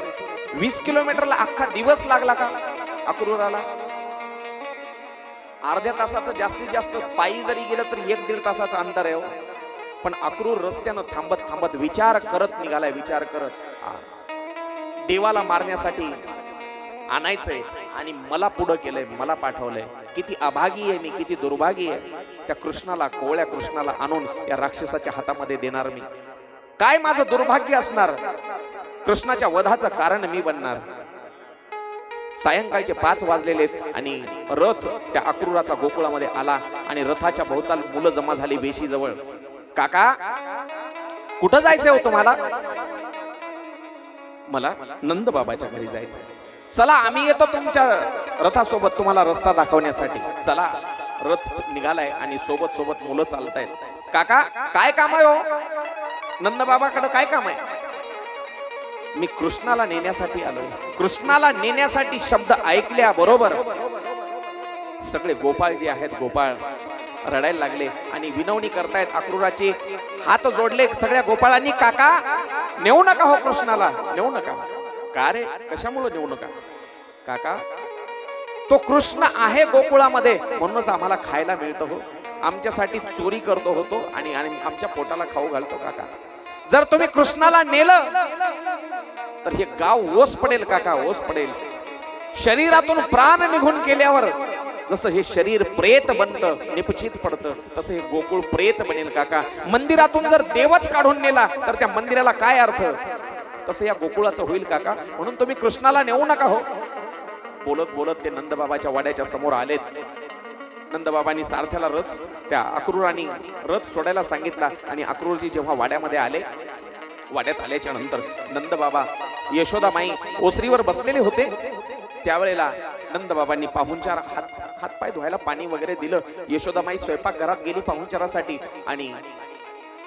20 किलोमीटरला अख्खा दिवस लागला का अक्रूराला? अर्ध्या तासाचं जास्तीत जास्त पायी जरी गेलं तर 1-1.5 तासाचं अंतर आहे. पण अक्रूर रस्त्यानं थांबत विचार करत निघालाय. विचार करत, देवाला मारण्यासाठी आणायचंय आणि मला पुढं केलंय, मला पाठवलंय. किती अभागी आहे मी, किती दुर्भागी आहे. त्या कृष्णाला, कोवळ्या कृष्णाला आणून या राक्षसाच्या हातामध्ये देणार मी. काय माझं दुर्भाग्य असणार? कृष्णाच्या वधाचं कारण मी बनणार. सायंकाळचे 5 वाजलेले आणि रथ त्या अक्रूराचा गोकुळामध्ये आला आणि रथाच्या भोवताल मुलं जमा झाली वेशीजवळ. काका, कुठं जायचंय हो तुम्हाला? मला नंद बाबाच्या घरी जायचंय. चला, आम्ही येतो तुमच्या रथासोबत तुम्हाला रस्ता दाखवण्यासाठी. चला. रथ निघालाय आणि सोबत मुलं चालतायत. काका, काय काम आहे हो? नंद बाबाकडे काय काम आहे? मी कृष्णाला नेण्यासाठी आलोय. कृष्णाला नेण्यासाठी शब्द ऐकल्या बरोबर सगळे गोपाळ जे आहेत, गोपाळ रडायला लागले आणि विनवणी करतायत. अक्रूराचे हात जोडले सगळ्या गोपाळांनी. काका, नेऊ नका हो कृष्णाला, नेऊ नका. का रे, कशामुळे नेऊ नका? काका, तो कृष्ण आहे गोकुळामध्ये म्हणूनच आम्हाला खायला मिळतं हो. आमच्यासाठी चोरी करतो होतो आणि आमच्या पोटाला खाऊ घालतो. काका, जर तुम्ही कृष्णाला नेलं तर हे गाव ओस पडेल. काका, ओस पडेल. शरीरातून प्राण निघून गेल्यावर जसं हे शरीर प्रेत बनतं, निपचित पडतं, तसं हे गोकुळ प्रेत बनेल. काका, मंदिरातून जर देवच काढून नेला तर त्या मंदिराला काय अर्थ? तसं या गोकुळाचं होईल. काका, म्हणून तुम्ही कृष्णाला नेऊ नका हो. बोलत ते नंदबाबाच्या वाड्याच्या समोर आलेत. नंदबाबांनी सारथ्याला त्या अक्रूराने रथ सोडायला सांगितला आणि अक्रूरजी जेव्हा वाड्यामध्ये आले, वाड्यात आल्याच्या नंतर नंदबाबा यशोदामाई ओसरीवर बसलेले होते. त्यावेळेला नंदबाबांनी पाहुणचार, हातपाय धुवायला पाणी वगैरे दिलं. यशोदामाई स्वयंपाक घरात गेली पाहुणचारासाठी आणि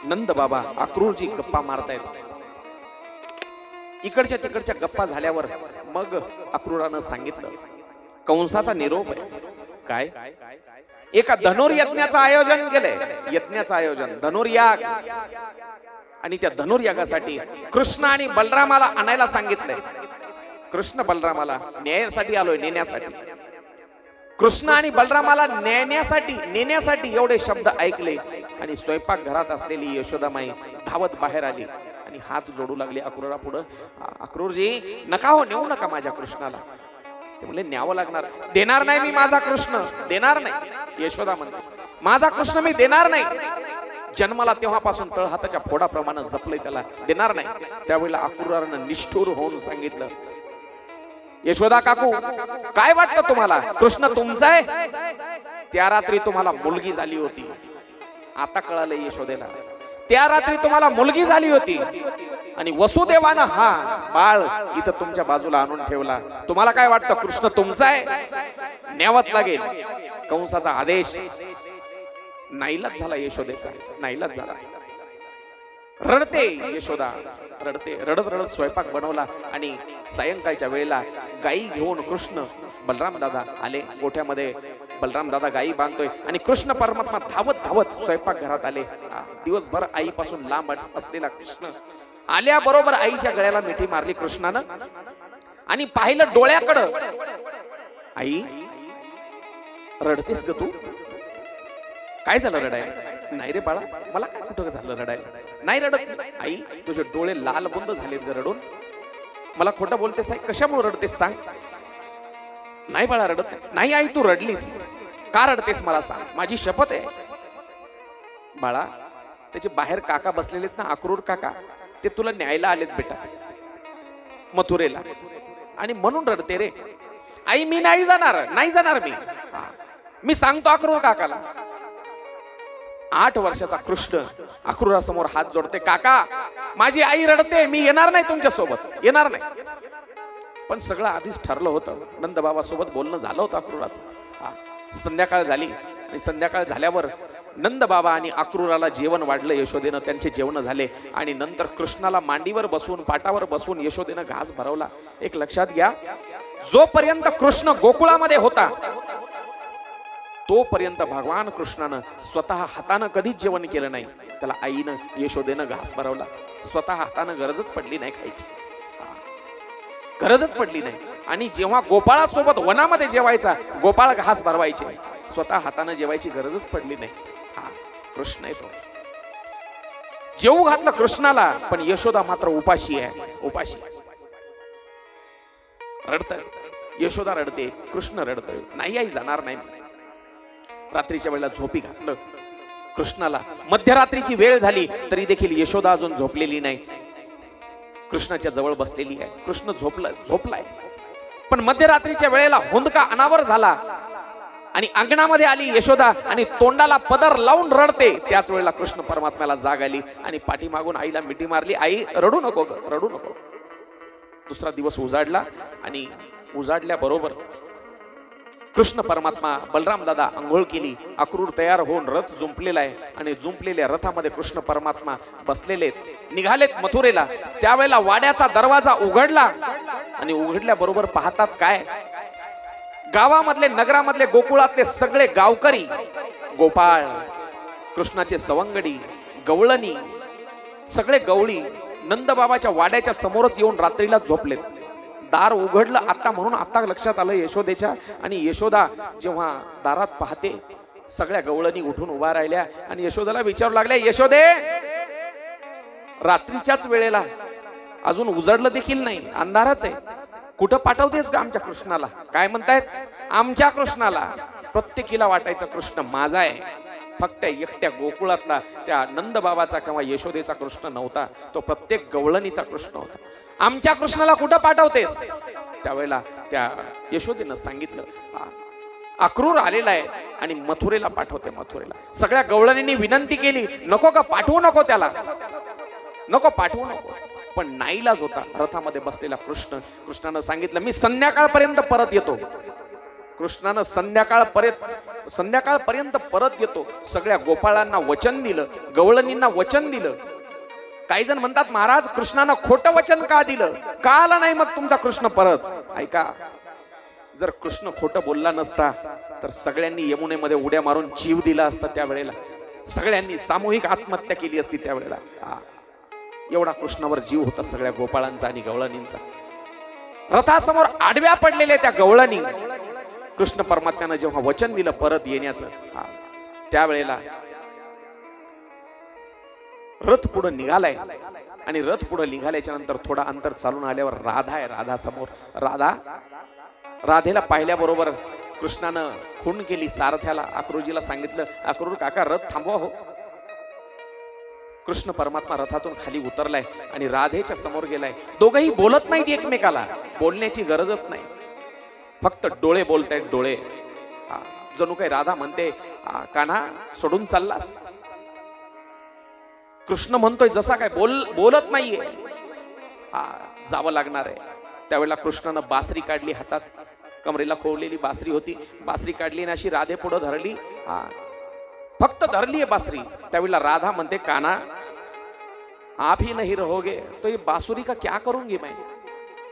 नंदबाबा अक्रूरजी गप्पा मारतायत. इकडच्या तिकडच्या गप्पा झाल्यावर मग अक्रूरानं सांगितलं, कंसाचा निरोप आहे. काय? एका धनुर्यज्ञाचं आयोजन केलंय. यज्ञाचं आयोजन, धनुर्याग. आणि त्या धनुर्यागासाठी कृष्ण आणि बलरामाला आणायला सांगितलंय. कृष्ण बलरामाला न्यायासाठी आलोय, नेण्यासाठी. कृष्ण आणि बलरामाला नेण्यासाठी एवढे शब्द ऐकले आणि स्वयंपाक घरात असलेली यशोदामाई धावत बाहेर आली आणि हात जोडू लागले अक्रूरा पुढं. अक्रूरजी, नका हो, नेऊ नका माझ्या कृष्णाला. ते म्हणले, न्यावं लागणार. देणार नाही मी माझा कृष्ण, देणार नाही. यशोदा म्हणते, माझा कृष्ण मी देणार नाही. जन्माला तेव्हापासून तळहाताच्या फोडाप्रमाणे जपले, त्याला देणार नाही. त्यावेळेला अक्रूरानं निष्ठुर होऊन सांगितलं, यशोदा काकू काय वाटतं तुम्हाला, कृष्ण तुमचा आहे? त्या रात्री तुम्हाला मुलगी झाली होती. आता कळालं यशोदेला, त्या रात्री तुम्हाला मुलगी झाली होती आणि वसुदेवानं हा बाळ इथं तुमच्या बाजूला आणून ठेवला. तुम्हाला काय वाटतं, कृष्ण तुमचा आहे? न्यावंच लागेल. कंसाचा आदेश. नाईलाज झाला यशोदेचा, नाईलाज झाला. रडते यशोदा, रडते. रडत रडत स्वयंपाक बनवला आणि सायंकाळच्या वेळेला गाई घेऊन कृष्ण बलराम दादा आले. गोठ्यामध्ये बलराम दादा गाई बांधतोय आणि कृष्ण परमात्मा धावत धावत स्वयंपाक घरात आले. दिवसभर आईपासून लांब असलेला कृष्ण आल्याबरोबर आईच्या गळ्याला मिठी मारली कृष्णानं आणि पाहिलं डोळ्याकडं. आई रडतेस ग तू? काय झालं रडायला? नाही रे बाळा, मला काय कुठं झालं रडायला? नाही रडत. आई तुझे डोळे लाल बुंद झालेत ग रडून. मला खोटं बोलतेस आई, कशामुळे रडतेस सांग? नाही बाळा रडत नाही. आई तू रडलीस का रडतेस मला सांग, माझी शपथ आहे. बाळा त्याचे बाहेर काका बसलेलेत ना, अक्रूर काका, ते तुला न्यायला आलेत बेटा मथुरेला आणि म्हणून रडते रे. आई मी नाही जाणार, नाही जाणार मी सांगतो अक्रूर काकाला. 8 वर्षाचा कृष्ण अक्रूरासमोर हात जोडते, काका माझी आई रडते, मी येणार नाही तुमच्या सोबत, येणार नाही. पण सगळं आधीच ठरलं होतं. नंद बाबा सोबत बोलणं झालं होतं अक्रूराचं. संध्याकाळ झाली आणि संध्याकाळ झाल्यावर नंद बाबा आणि अक्रूराला जेवण वाढलं यशोदेनं. त्यांचे जेवण झाले आणि नंतर कृष्णाला मांडीवर बसून पाटावर बसून यशोदेनं घास भरवला. एक लक्षात घ्या, जोपर्यंत कृष्ण गोकुळामध्ये होता तोपर्यंत भगवान कृष्णानं स्वतः हातानं कधीच जेवण केलं नाही. त्याला आईनं यशोदेनं घास भरवला. स्वतः हातानं गरजच पडली नाही खायची, गरजच पडली नाही. आणि जेव्हा गोपाळासोबत वनामध्ये जेवायचा, गोपाळ घास भरवायचे, स्वतः हातानं जेवायची गरजच पडली नाही. हा कृष्ण आहे तो. जेवू घातलं कृष्णाला, पण यशोदा मात्र उपाशी आहे, उपाशी. रडत यशोदा रडते, कृष्ण रडतोय. नाही आई जाणार नाही. रात्रीच्या वेळेला झोपी घातलं कृष्णाला. मध्यरात्रीची वेळ झाली तरी देखील यशोदा अजून झोपलेली नाही, कृष्णाच्या जवळ बसलेली आहे. कृष्ण झोपलाय. पण मध्यरात्रीच्या वेळेला हुंदका अनावर झाला आणि अंगणामध्ये आली यशोदा आणि तोंडाला पदर लावून रडते. त्याच वेळेला कृष्ण परमात्म्याला जाग आली आणि पाठीमागून आईला मिठी मारली, आई रडू नको ग, रडू नको. दुसरा दिवस उजाडला आणि उजाडल्याबरोबर कृष्ण परमात्मा बलराम दादा अंघोळ केली. अक्रूर तयार होऊन रथ जुंपलेला आहे आणि जुंपलेल्या रथामध्ये कृष्ण परमात्मा बसलेले निघालेत मथुरेला. त्यावेळेला वाड्याचा दरवाजा उघडला आणि उघडल्याबरोबर पाहतात काय, गावामधले नगरामधले गोकुळातले सगळे गावकरी, गोपाळ, कृष्णाचे सवंगडी, गवळणी, सगळे गवळी नंदबाबाच्या वाड्याच्या समोरच येऊन रात्रीला झोपलेत. दार उघडलं आता म्हणून आता लक्षात आलं यशोदेच्या. आणि यशोदा जेव्हा दारात पाहते, सगळ्या गवळणी उठून उभा राहिल्या आणि यशोदाला विचारू लागल्या, यशोदे रात्रीच्याच वेळेला अजून उजडलं देखील नाही, अंधारच आहे, कुठं पाठवतेस का आमच्या कृष्णाला? काय म्हणतायत? आमच्या कृष्णाला. प्रत्येकीला वाटायचं कृष्ण माझा आहे, फक्त एकट्या गोकुळातला त्या नंद बाबाचा किंवा यशोदेचा कृष्ण नव्हता, तो प्रत्येक गवळणीचा कृष्ण होता. आमच्या कृष्णाला कुठं पाठवतेस? त्यावेळेला त्या यशोदेनं सांगितलं, अक्रूर आलेला आहे आणि मथुरेला पाठवते, मथुरेला. सगळ्या गवळणींनी विनंती केली, नको का पाठवू नको त्याला, नको पाठवू नको. पण नाईलाज होता. रथामध्ये बसलेला कृष्णानं सांगितलं, मी संध्याकाळपर्यंत परत येतो. कृष्णानं संध्याकाळपर्यंत परत येतो. सगळ्या गोपाळांना वचन दिलं, गवळणींना वचन दिलं. काही जण म्हणतात, महाराज कृष्णानं खोटं वचन का दिलं, का आला नाही मग तुमचा कृष्ण परत? ऐका, जर कृष्ण खोटं बोलला नसता तर सगळ्यांनी यमुनेमध्ये उड्या मारून जीव दिला असता. त्यावेळेला सगळ्यांनी सामूहिक आत्महत्या केली असती. त्यावेळेला एवढा कृष्णावर जीव होता सगळ्या गोपाळांचा आणि गवळणींचा. रथासमोर आडव्या पडलेल्या त्या गवळणी, कृष्ण परमात्म्यानं जेव्हा वचन दिलं परत येण्याचं, त्यावेळेला रथ पुढे निघालाय आणि रथ पुढे निघाल्याच्या नंतर थोडा अंतर चालून आल्यावर राधा आहे. राधा समोर. राधेला पाहिल्याबरोबर कृष्णानं खूण केली सारथ्याला. अक्रूरजीला सांगितलं, अक्रूर काका रथ थांबवा हो. कृष्ण परमात्मा रथातून खाली उतरलाय आणि राधेच्या समोर गेलाय. दोघंही बोलत नाहीत एकमेकाला, बोलण्याची गरजच नाही, फक्त डोळे बोलतायत डोळे. जणू काही राधा म्हणते कान्हा सोडून चाललास. कृष्ण म्हणतोय जसा काय बोलत नाहीये, जावं लागणार आहे. त्यावेळेला कृष्णानं बासरी काढली हातात, कमरेला खोवलेली बासरी होती, बासरी काढली आणि अशी राधे पुढे धरली. फक्त धरलीये बासरी. त्यावेळेला राधा म्हणते कान्हा आप ही नहीं रहोगे तो ये बासुरी का क्या करूंगी मैं.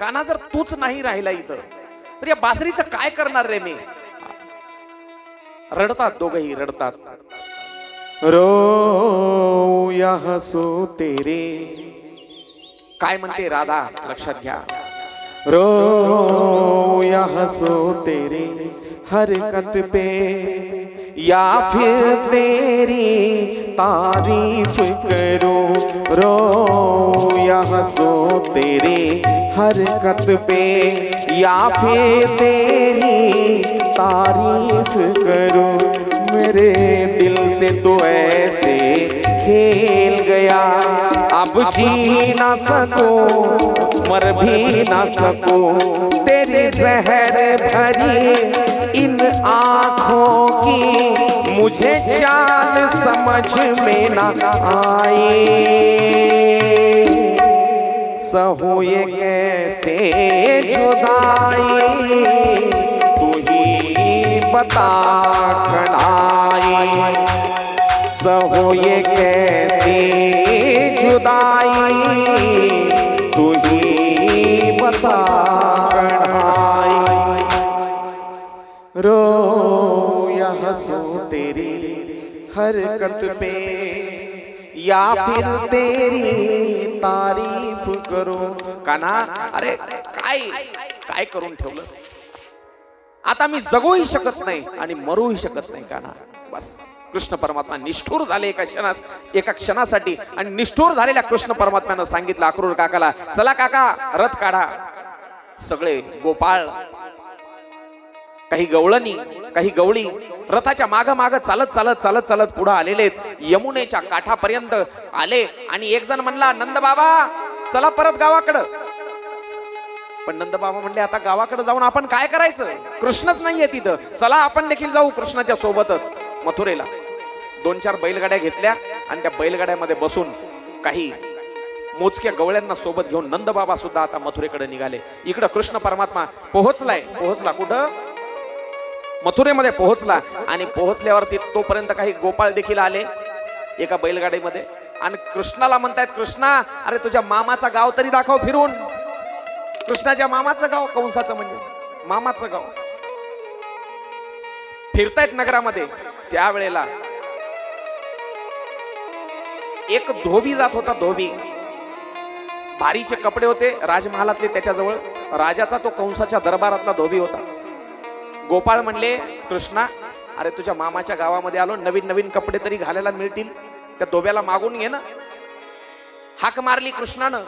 कान्हा जर तूच नाही राहिला इथं तर या बासरीचं काय करणार रे मी. रडतात दोघही रडतात. रो या हसो तेरे. काय म्हणते राधा लक्षात घ्या. रो या हसो तेरे हरकत पे या फिर तेरी तारीफ करूं. रो या हसो तेरे हरकत पे या फिर तेरी तारीफ करूं. मेरे दिल से तो ऐसे खेल गया अब जी ना सकूं मर भी ना सकूं. तेरी जहर भरी इन आँखों की मुझे चाल समझ में ना आई. सहूं ये कैसे जुदाई तू ही बता कनाई. सहूं ये कैसे जुदाई तू ही बता कनाई. रो या हंसो तेरी हरकत पे या फिर तेरी तारीफ करो. कान्हा अरे काय काय करून ठेवलंस. आता मी जगूही शकत नाही आणि मरूही शकत नाही कान्हा. बस कृष्ण परमात्मा निष्ठुर झाले एका क्षणासाठी. आणि निष्ठुर झालेल्या कृष्ण परमात्म्यानं सांगितलं अक्रूर काकाला, चला काका रथ काढा. सगळे गोपाळ, काही गवळणी काही गवळी रथाच्या माग माग चालत चालत चालत चालत पुढे आलेले यमुनेच्या काठापर्यंत आले. आणि एक जण म्हणला नंद बाबा चला परत गावाकडं. पण नंद बाबा म्हणले आता गावाकडे जाऊन आपण काय करायचं, कृष्णच नाहीये तिथं, चला आपण देखील जाऊ कृष्णाच्या सोबतच मथुरेला. 2-4 बैलगाड्या घेतल्या आणि त्या बैलगाड्यामध्ये बसून काही मोजक्या गवळ्यांना सोबत घेऊन नंद बाबा सुद्धा आता मथुरेकडे निघाले. इकडे कृष्ण परमात्मा पोहोचला कुठं, मथुरेमध्ये पोहोचला. आणि पोहोचल्यावरती तोपर्यंत काही गोपाळ देखील आले एका बैलगाडीमध्ये आणि कृष्णाला म्हणतायत कृष्णा अरे तुझ्या मामाचं गाव तरी दाखव फिरून. कृष्णाच्या मामाचं गाव, कंसाचं म्हणजे मामाचं गाव. फिरतायत नगरामध्ये. त्यावेळेला एक धोबी जात होता. धोबी भारीचे कपडे होते राजमहालातले त्याच्याजवळ. राजाचा तो कंसाच्या दरबारातला धोबी होता. गोपाळ म्हणले कृष्णा अरे तुझ्या मामाच्या गावामध्ये आलो, नवीन नवीन कपडे तरी घालायला मिळतील, त्या धोब्याला मागून घे ना. हाक मारली कृष्णानं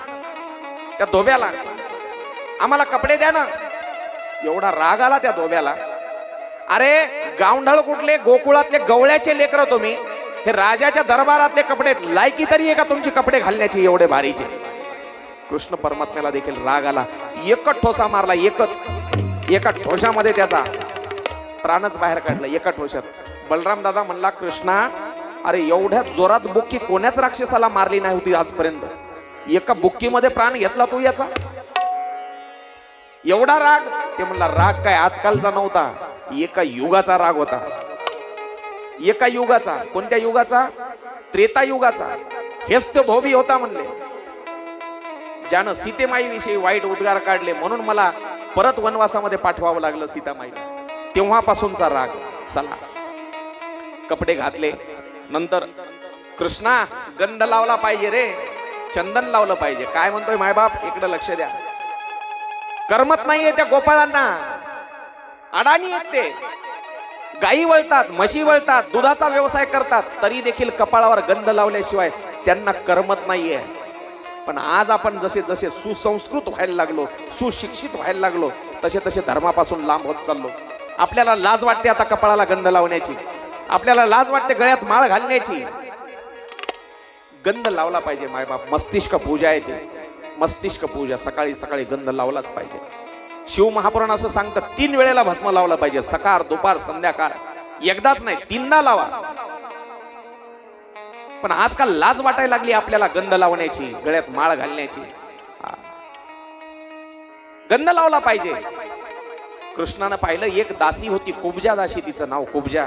त्या धोब्याला, आम्हाला कपडे द्या ना. एवढा राग आला त्या धोब्याला. अरे गावंढळ कुठले, गोकुळातले गवळ्याचे लेकर तुम्ही, हे राजाच्या दरबारातले कपडे, लायकी तरी आहे का तुमची कपडे घालण्याची एवढे भारीचे. कृष्ण परमात्म्याला देखील राग आला. एकच ठोसा मारला, एका ठोशामध्ये त्याचा प्राणच बाहेर काढला. एका ठोशात. बलराम दादा म्हणला कृष्णा अरे एवढ्या जोरात बुक्की कोण्याच राक्षसाला मारली नाही होती आजपर्यंत. एका बुक्कीमध्ये प्राण घेतला तू याचा, एवढा राग. ते म्हणला राग काय आजकालचा नव्हता, एका युगाचा राग होता. एका युगाचा. कोणत्या युगाचा? त्रेता युगाचा. हेच तो धोबी होता म्हणले, ज्यानं सीतेमाईविषयी वाईट उद्गार काढले, म्हणून मला परत वनवासामध्ये पाठवावं लागलं सीतामाईला. तेव्हापासूनचा राग. चला कपडे घातले. नंतर कृष्णा गंध लावला पाहिजे रे, चंदन लावलं पाहिजे. काय म्हणतोय मायबाप, इकडे लक्ष द्या. करमत नाहीये त्या गोपाळांना, अडाणी आहेत ते. गायी वळतात, म्हशी वळतात, दुधाचा व्यवसाय करतात, तरी देखील कपाळावर गंध लावल्याशिवाय त्यांना करमत नाहीये. पण आज आपण जसे जसे सुसंस्कृत व्हायला लागलो, सुशिक्षित व्हायला लागलो, तसे तसे धर्मापासून लांब होत चाललो. आपल्याला लाज वाटते आता कपाळाला गंध लावण्याची, आपल्याला लाज वाटते गळ्यात माळ घालण्याची. गंध लावला पाहिजे मायबाप. मस्तिष्क पूजा आहे ती, मस्तिष्क पूजा. सकाळी सकाळी गंध लावलाच पाहिजे. शिव महापुराण असं सांगतं 3 वेळेला भस्म लावला पाहिजे, सकाळ दुपार संध्याकाळ. एकदाच नाही, 3दा लावा. पण आजकाल लाज वाटायला लागली आपल्याला गंध लावण्याची, गळ्यात माळ घालण्याची. गंध लावला पाहिजे. कृष्णानं पाहिलं एक दासी होती, कुबजा दासी, तिचं नाव कुबजा.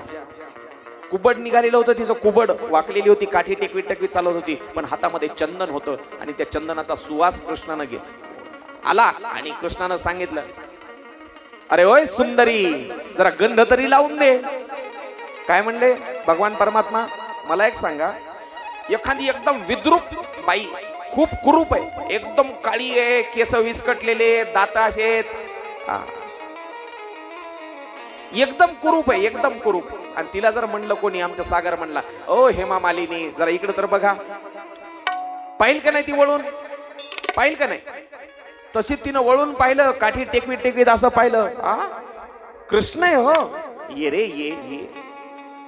कुबड निघालेलं होतं तिचं, कुबड वाकलेली होती, काठी टेकवीत टेकवीत चालत होती, पण हातामध्ये चंदन होतं आणि त्या चंदनाचा सुवास कृष्णानं आला आणि कृष्णानं सांगितलं, अरे ओय सुंदरी, जरा गंध तरी लावून दे. काय म्हणले भगवान परमात्मा, मला एक सांगा, एखादी एकदम विद्रूप बाई, खूप कुरूप आहे, एकदम काळी आहे, केस विस्कटलेले, दात असे एकदम कुरूप आहे, एकदम कुरूप, आणि तिला जर म्हणलं कोणी, आमचा सागर म्हणला, ओ हेमा मालिनी जरा इकडे तर बघा, पाहिल का नाही ती वळून, पाहिल का नाही, तशी तिनं वळून पाहिलं, काठी टेकवीत टेकवीत असं पाहिलं, कृष्ण आहे हो, ये रे ये.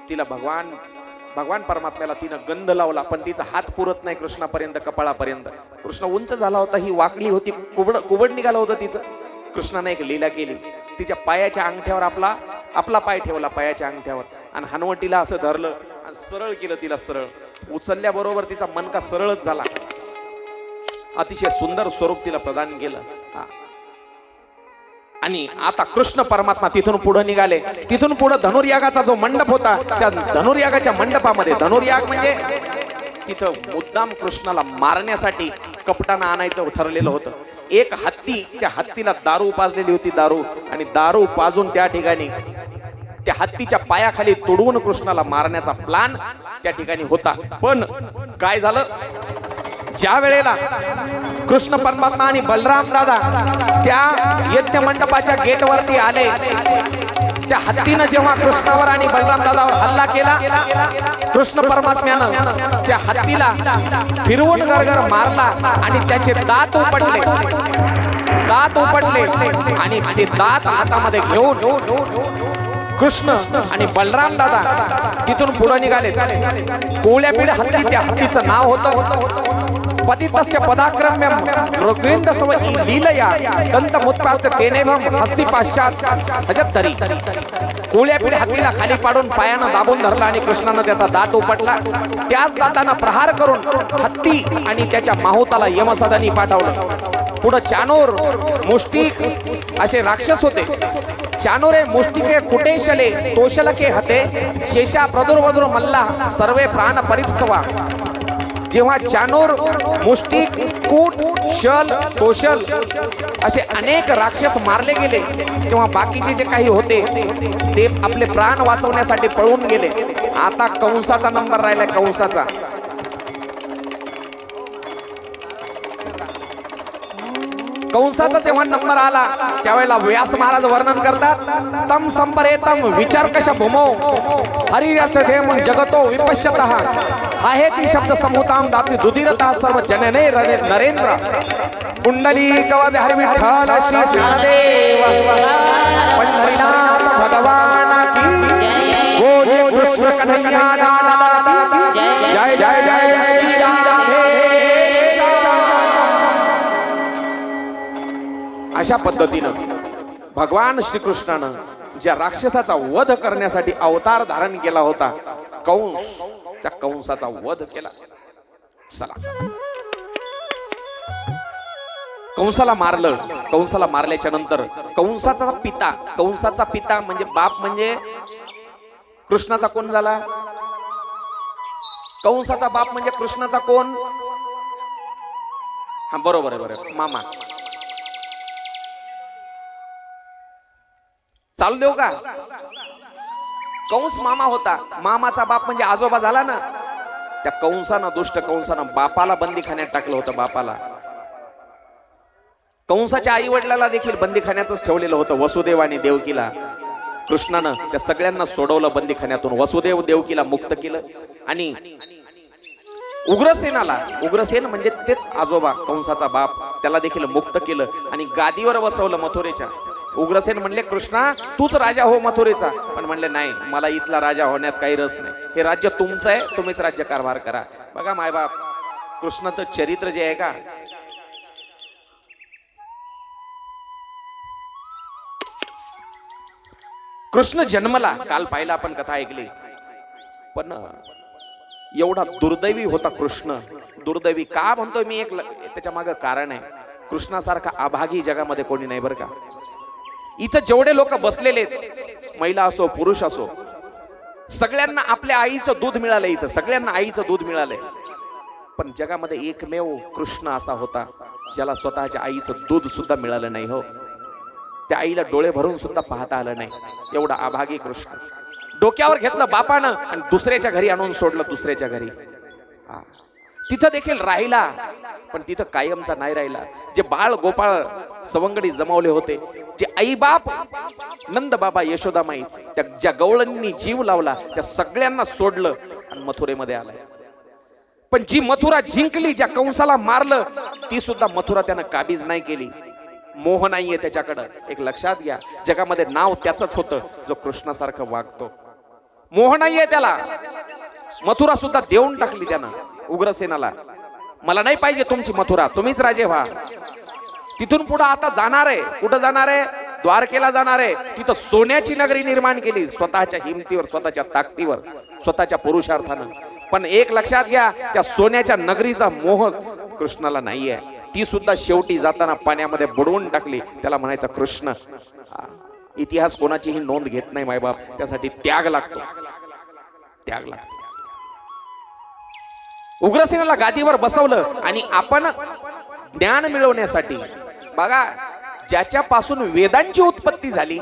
तिला भगवान परमात्म्याला तिनं गंध लावला, पण तिचा हात पुरत नाही कृष्णापर्यंत, कपाळापर्यंत. कृष्ण उंच झाला होता, ही वाकली होती, कुबड निघालं होतं तिचं. कृष्णाने एक लीला केली, तिच्या पायाच्या अंगठ्यावर आपला पाय ठेवला, पायाच्या अंगठ्यावर, आणि हनुवटीला असं धरलं आणि सरळ केलं तिला. सरळ उचलल्याबरोबर तिचा मनका सरळच झाला. अतिशय सुंदर स्वरूप तिला प्रदान केलं. आणि आता कृष्ण परमात्मा तिथून पुढे निघाले. तिथून पुढे धनुर्यागाचा जो मंडप होता, त्या धनुर्यागाच्या मंडपामध्ये, धनुर्याग म्हणजे तिथं मुद्दाम कृष्णाला मारण्यासाठी कपटानं आणायचं ठरलेलं होतं. एक हत्ती, त्या हत्तीला दारू पाजलेली होती, दारू, आणि दारू पाजून त्या ठिकाणी त्या हत्तीच्या पायाखाली तुडवून कृष्णाला मारण्याचा प्लान त्या ठिकाणी होता. पण काय झालं, ज्या वेळेला कृष्ण परमात्मा आणि बलराम दादा त्या यज्ञ मंडपाच्या गेटवरती आले, त्या हत्तीनं जेव्हा कृष्णावर आणि बलराम दादावर हल्ला केला, कृष्ण परमात्म्यानं त्या हत्तीला फिरवून गरगर मारला आणि त्याचे दात उपटले आणि ते दात हातामध्ये घेऊन कृष्ण आणि बलराम दादा तिथून पुढे निघाले. कोवळ्या पिढ्या हत्ती, त्या हत्तीचं नाव होतं पतितस्य पदाक्रम्यम मृगेंद्र सव लीलया दंतमुत्पात तेनेभम हस्ती पाश्चात हजतरी. कोवळ्या पिढ्या हत्तीला खाली पाडून पायानं दाबून धरला आणि कृष्णानं त्याचा दात उपटला. त्याच दातानं प्रहार करून हत्ती आणि त्याच्या माहुताला यमसदनी पाठवलं. पुढे चानोर, मुष्टिक असे राक्षस होते. चानोरे, मुष्टिके, कुटेशले, तोषलके हते, शेषा प्रदुर्वदुर मल्ला सर्वे प्राण परित्सवा. जेव्हा चानोर, मुष्टिक, कूट, शल, तोषल असे अनेक राक्षस मारले गेले, तेव्हा बाकीचे जे काही होते ते आपले प्राण वाचवण्यासाठी पळून गेले. आता कंसाचा नंबर राहिलाय, कंसाचा. कंसाचा जेव्हा नंबर आला त्यावेळेला व्यास महाराज वर्णन करतात, तम संपरेतम विचार कशा भूमो हरिरथ देम जगतो विपश्यतः आहे ती शब्द समूताम दाती दुधीरता सर्व जनने नरेंद्र कुंडली कवद हरि विठ्ठल श्री ज्ञानदेव पंढरीनाथ भगवान की बोले कृष्ण कन्हैया लाल की जय जय जय श्री राधे. अशा पद्धतीनं भगवान श्रीकृष्णानं ज्या राक्षसाचा वध करण्यासाठी अवतार धारण केला होता कंस, त्या कंसाचा वध केला. चला, कंसाला मारलं. कंसाला मारल्याच्या नंतर कंसाचा पिता म्हणजे बाप म्हणजे कृष्णाचा कोण झाला? कंसाचा बाप म्हणजे कृष्णाचा कोण? हा बरोबर आहे, बरोबर, मामा. चालू देऊ का? कंस मामा होता. मामाचा बाप म्हणजे आजोबा झाला ना. त्या कंसानं, दुष्ट कंसानं बापाला बंदीखान्यात टाकलं होतं. बापाला, कंसाच्या आई वडिलाला देखील बंदीखान्यातच ठेवलेलं होतं. वसुदेव आणि देवकीला कृष्णानं त्या सगळ्यांना सोडवलं बंदीखान्यातून. वसुदेव देवकीला मुक्त केलं आणि उग्रसेन म्हणजे तेच आजोबा, कंसाचा बाप, त्याला देखील मुक्त केलं आणि गादीवर बसवलं मथुरेच्या. उग्रसेन म्हणले, कृष्णा तूच राजा हो मथुरेचा. पण म्हणले, नाही, मला इथला राजा होण्यात काही रस नाही. हे राज्य तुमचं आहे, तुम्हीच राज्य कारभार करा. बघा मायबाप, कृष्णाचं चरित्र जे आहे का, कृष्ण जन्मला, काल पाहिला आपण कथा ऐकली, पण एवढा दुर्दैवी होता कृष्ण. दुर्दैवी का म्हणतोय मी, एक त्याच्या मागे कारण आहे. कृष्णासारखा अभागी जगामध्ये कोणी नाही बरं का. इथं जेवढे लोक बसलेले आहेत, महिला असो पुरुष असो, सगळ्यांना आपल्या आईचं दूध मिळालंय. इथं सगळ्यांना आईचं दूध मिळालंय. पण जगामध्ये एकमेव कृष्ण असा होता ज्याला स्वतःच्या आईचं दूध सुद्धा मिळालं नाही. हो, त्या आईला डोळे भरून सुद्धा पाहता आलं नाही. एवढा अभागी कृष्ण. डोक्यावर घेतलं बापानं आणि दुसऱ्याच्या घरी आणून सोडलं, दुसऱ्याच्या घरी. तिथं देखील राहिला, पण तिथं कायमचा नाही राहिला. जे बाळ गोपाळ सवंगडी जमावले होते, जे आई बाप नंद बाबा यशोदामाई, त्या ज्या गवळणींनी जीव लावला, त्या सगळ्यांना सोडलं आणि मथुरेमध्ये आलाय. पण जी मथुरा जिंकली, ज्या कंसाला मारलं, ती सुद्धा मथुरा त्यानं काबीज नाही केली. मोह नाहीये त्याच्याकडं. एक लक्षात घ्या, जगामध्ये नाव त्याचंच होतं जो कृष्णासारखं वागतो. मोह नाहीये त्याला. मथुरा सुद्धा देऊन टाकली त्यानं उग्रसेनाला. मला नाही पाहिजे तुमची मथुरा, तुम्हीच राजे व्हा. तिथून पुढे आता जाणार आहे. कुठं जाणार आहे? द्वारकेला जाणार आहे. तिथं सोन्याची नगरी निर्माण केली, स्वतःच्या हिमतीवर, स्वतःच्या ताकदीवर, स्वतःच्या पुरुषार्थानं. पण एक लक्षात घ्या, त्या सोन्याच्या नगरीचा मोह कृष्णाला नाहीये. ती सुद्धा शेवटी जाताना पाण्यामध्ये बुडवून टाकली. त्याला म्हणायचं कृष्ण. इतिहास कोणाचीही नोंद घेत नाही मायबाप, त्यासाठी त्याग लागतो, त्याग लागतो. उग्रसेनाला गादीवर बसवलं आणि आपण ज्ञान मिळवण्यासाठी, बघा, ज्याच्यापासून वेदांची उत्पत्ती झाली,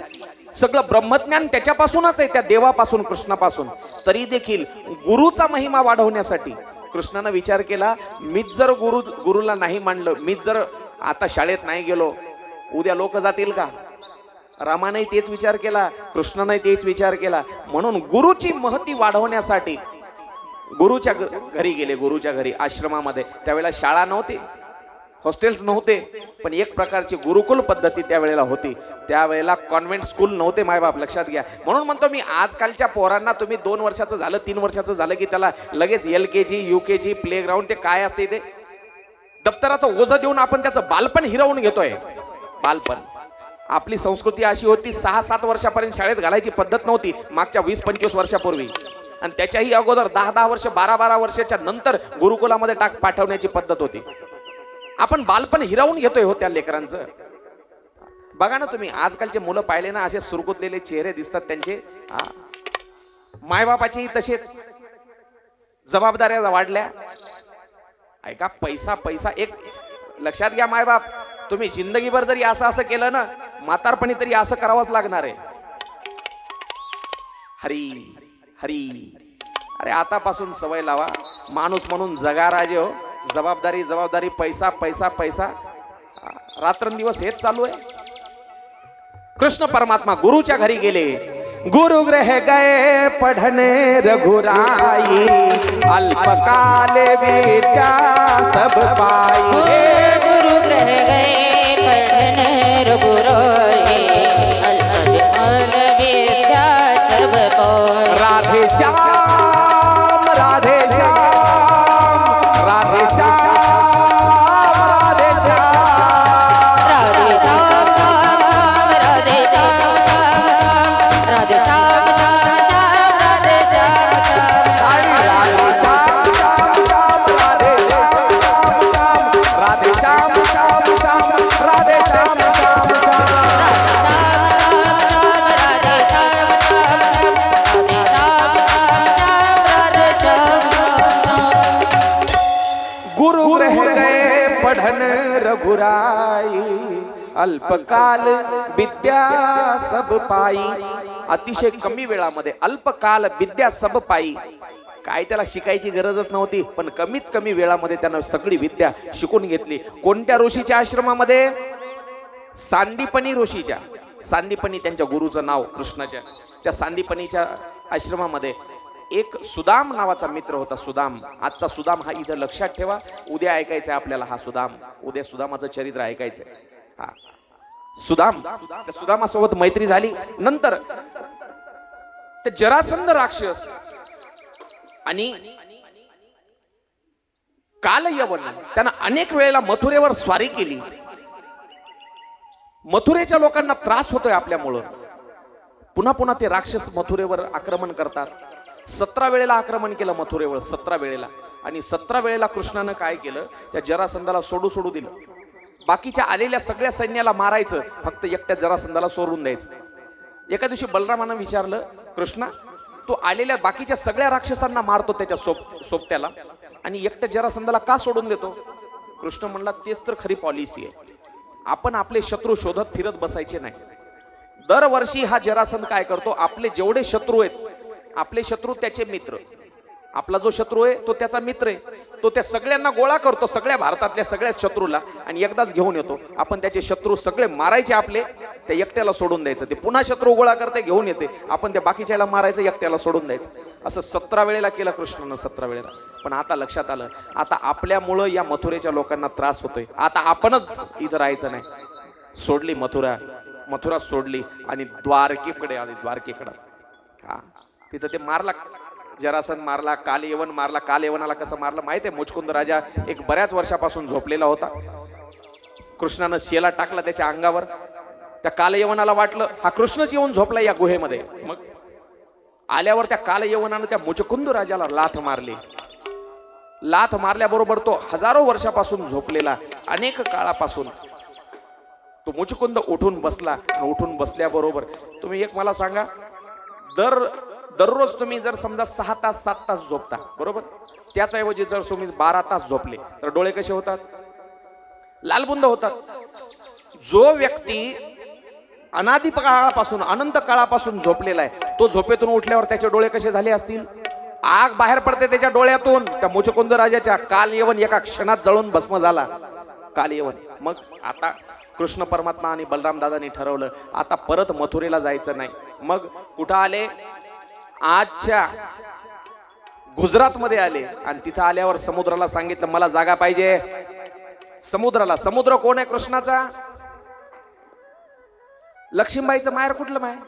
सगळं ब्रह्मज्ञान त्याच्यापासूनच आहे, त्या देवापासून, कृष्णापासून. तरी देखील गुरुचा महिमा वाढवण्यासाठी कृष्णानं विचार केला, मीच जर गुरुला नाही मानलं, मीच जर आता शाळेत नाही गेलो, उद्या लोक जातील का? रामाने तेच विचार केला, कृष्णाने तेच विचार केला. म्हणून गुरुची महती वाढवण्यासाठी गुरुच्या घरी गेले. गुरुच्या घरी, आश्रमामध्ये. त्यावेळेला शाळा नव्हती, हॉस्टेल्स नव्हते, पण एक प्रकारची गुरुकुल पद्धती त्यावेळेला होती. त्यावेळेला कॉन्व्हेंट स्कूल नव्हते मायबाप, लक्षात घ्या. म्हणून म्हणतो मी, आजकालच्या पोरांना तुम्ही 2 वर्षाचं झालं, 3 वर्षाचं झालं की त्याला लगेच LKG, UKG, प्ले ग्राउंड, ते काय असते ते दप्तराचं ओझं देऊन आपण त्याचं बालपण हिरावून घेतोय. बालपण. आपली संस्कृती अशी होती, 6-7 वर्षापर्यंत शाळेत घालायची पद्धत नव्हती मागच्या 20-25 वर्षापूर्वी. आणि त्याच्याही अगोदर 10-10 वर्ष, 12-12 वर्षाच्या नंतर गुरुकुलामध्ये पाठवण्याची पद्धत होती. आपण बालपण हिरावून घेतोय हो त्या लेकरांचं. बघा ना तुम्ही, आजकालचे मुलं पाहिले ना, असे सुरकुतलेले चेहरे दिसतात त्यांचे. मायबापाचेही तसेच जबाबदाऱ्या वाढल्या. ऐका, पैसा पैसा. एक लक्षात घ्या मायबाप, तुम्ही जिंदगीभर जरी असं केलं ना, म्हातारपणी तरी असं करावंच लागणार आहे. हरी हरी. अरे आतापासून सवय लावा. माणूस म्हणून जगा राजे हो. जबाबदारी जबाबदारी, पैसा पैसा पैसा, रात्रंदिवस हेच चालू आहे. कृष्ण परमात्मा गुरुच्या घरी गेले. गुरु ग्रह गए पढ़ने रघुराई, अल्पकाल विद्या सब पाई. गुरु ग्रह गए पढ़ने रघुराई, अल्पकाल विद्या सब पाई. राधे श्याम राधे श्याम राधे श्याम राधे श्याम राधे श्याम श्याम श्याम राधे श्याम श्याम श्याम राधे श्याम श्याम श्याम राधे श्याम श्याम राधे श्याम श्याम श्याम राधे श्याम श्याम श्याम राधे श्याम श्याम. गुरु रह गए पढ़न रघुराई, अल्पकाल विद्या सब पाई. अतिशय कमी वेळामध्ये अल्पकाल विद्या सब पाई. काय त्याला शिकायची गरजच नव्हती, पण कमीत कमी वेळामध्ये त्यानं सगळी विद्या शिकून घेतली. कोणत्या ऋषीच्या आश्रमामध्ये? सांदीपनी ऋषीच्या. सांदीपनी त्यांच्या गुरुचं नाव, कृष्णाच्या. त्या सांदीपनीच्या आश्रमामध्ये एक सुदाम नावाचा मित्र होता. सुदाम. आजचा सुदाम हा इथं लक्षात ठेवा. उद्या ऐकायचं आहे आपल्याला हा सुदाम. उद्या सुदामाचं चरित्र ऐकायचंय. हा सुदाम. त्या सुदामासोबत मैत्री झाली. नंतर ते जरासंध राक्षस आणि कालयवन त्यानं अनेक वेळेला मथुरेवर स्वारी केली. मथुरेच्या लोकांना त्रास होतोय आपल्यामुळं. पुन्हा पुन्हा ते राक्षस मथुरेवर आक्रमण करतात. 17 वेळेला आक्रमण केलं मथुरेवर, 17 वेळेला. आणि 17 वेळेला कृष्णानं काय केलं, त्या जरासंधाला सोडू दिलं. बाकीच्या आलेल्या सगळ्या सैन्याला मारायचं, फक्त एकट्या जरासंधाला सोडून द्यायचं. एका दिवशी बलरामानं विचारलं, कृष्णा तू आलेल्या बाकीच्या सगळ्या राक्षसांना मारतो त्याच्या सोबत्याला आणि एकट्या जरासंधाला का सोडून देतो? कृष्ण म्हणला, तेच तर खरी पॉलिसी आहे. आपण आपले शत्रू शोधत फिरत बसायचे नाही. दरवर्षी हा जरासंध काय करतो, आपले जेवढे शत्रू आहेत, आपले शत्रू त्याचे मित्र, आपला जो शत्रू आहे तो त्याचा मित्र आहे, तो त्या सगळ्यांना गोळा करतो, सगळ्या भारतातल्या सगळ्या शत्रूला, आणि एकदाच घेऊन येतो. आपण त्याचे शत्रू सगळे मारायचे, आपले त्या एकट्याला सोडून द्यायचं. ते पुन्हा शत्रू गोळा करते, घेऊन येते, आपण त्या बाकीच्याला मारायचं, एकट्याला सोडून द्यायचं. असं 17 वेळेला केलं कृष्णानं, 17 वेळेला. पण आता लक्षात आलं, आता आपल्यामुळं या मथुरेच्या लोकांना त्रास होतोय. आता आपणच इथं राहायचं नाही. सोडली मथुरा सोडली आणि द्वारकेकडे आली. द्वारकेकडं हा, तिथं ते मारला, जरासंध मारला, कालयवन मारला. कालयवनाला कसं मारलं माहिती आहे? मुचकुंद राजा एक बऱ्याच वर्षापासून झोपलेला होता. कृष्णानं शेला टाकला त्याच्या अंगावर. त्या कालयवनाला वाटलं हा कृष्णच येऊन झोपला या गुहेमध्ये. मग आल्यावर त्या कालयवनानं त्या मुचकुंद राजाला लाथ मारली. लाथ मारल्याबरोबर तो हजारो वर्षापासून झोपलेला, अनेक काळापासून तो मुचकुंद उठून बसला. उठून बसल्याबरोबर तुम्ही एक मला सांगा, दररोज तुम्ही जर समजा 6 तास 7 तास झोपता, बरोबर, त्याच्याऐवजी जर तुम्ही 12 तास झोपले तर डोळे कसे होतात? लालबुंद होतात. जो व्यक्ती अनादी काळापासून अनंत काळापासून झोपलेला आहे, तो झोपेतून उठल्यावर त्याचे डोळे कसे झाले असतील? आग बाहेर पडते त्याच्या डोळ्यातून. त्या मुचकुंद राजाच्या कालयवन एका क्षणात जळून भस्म झाला, कालयवन. मग आता कृष्ण परमात्मा आणि बलराम दादांनी ठरवलं, आता परत मथुरेला जायचं नाही. मग कुठं आले? आजच्या गुजरात मध्ये आले. आणि तिथं आल्यावर समुद्राला सांगितलं, मला जागा पाहिजे. समुद्राला, समुद्र कोण आहे? कृष्णाचा. लक्ष्मीबाईचं माहेर कुठलं माहेर?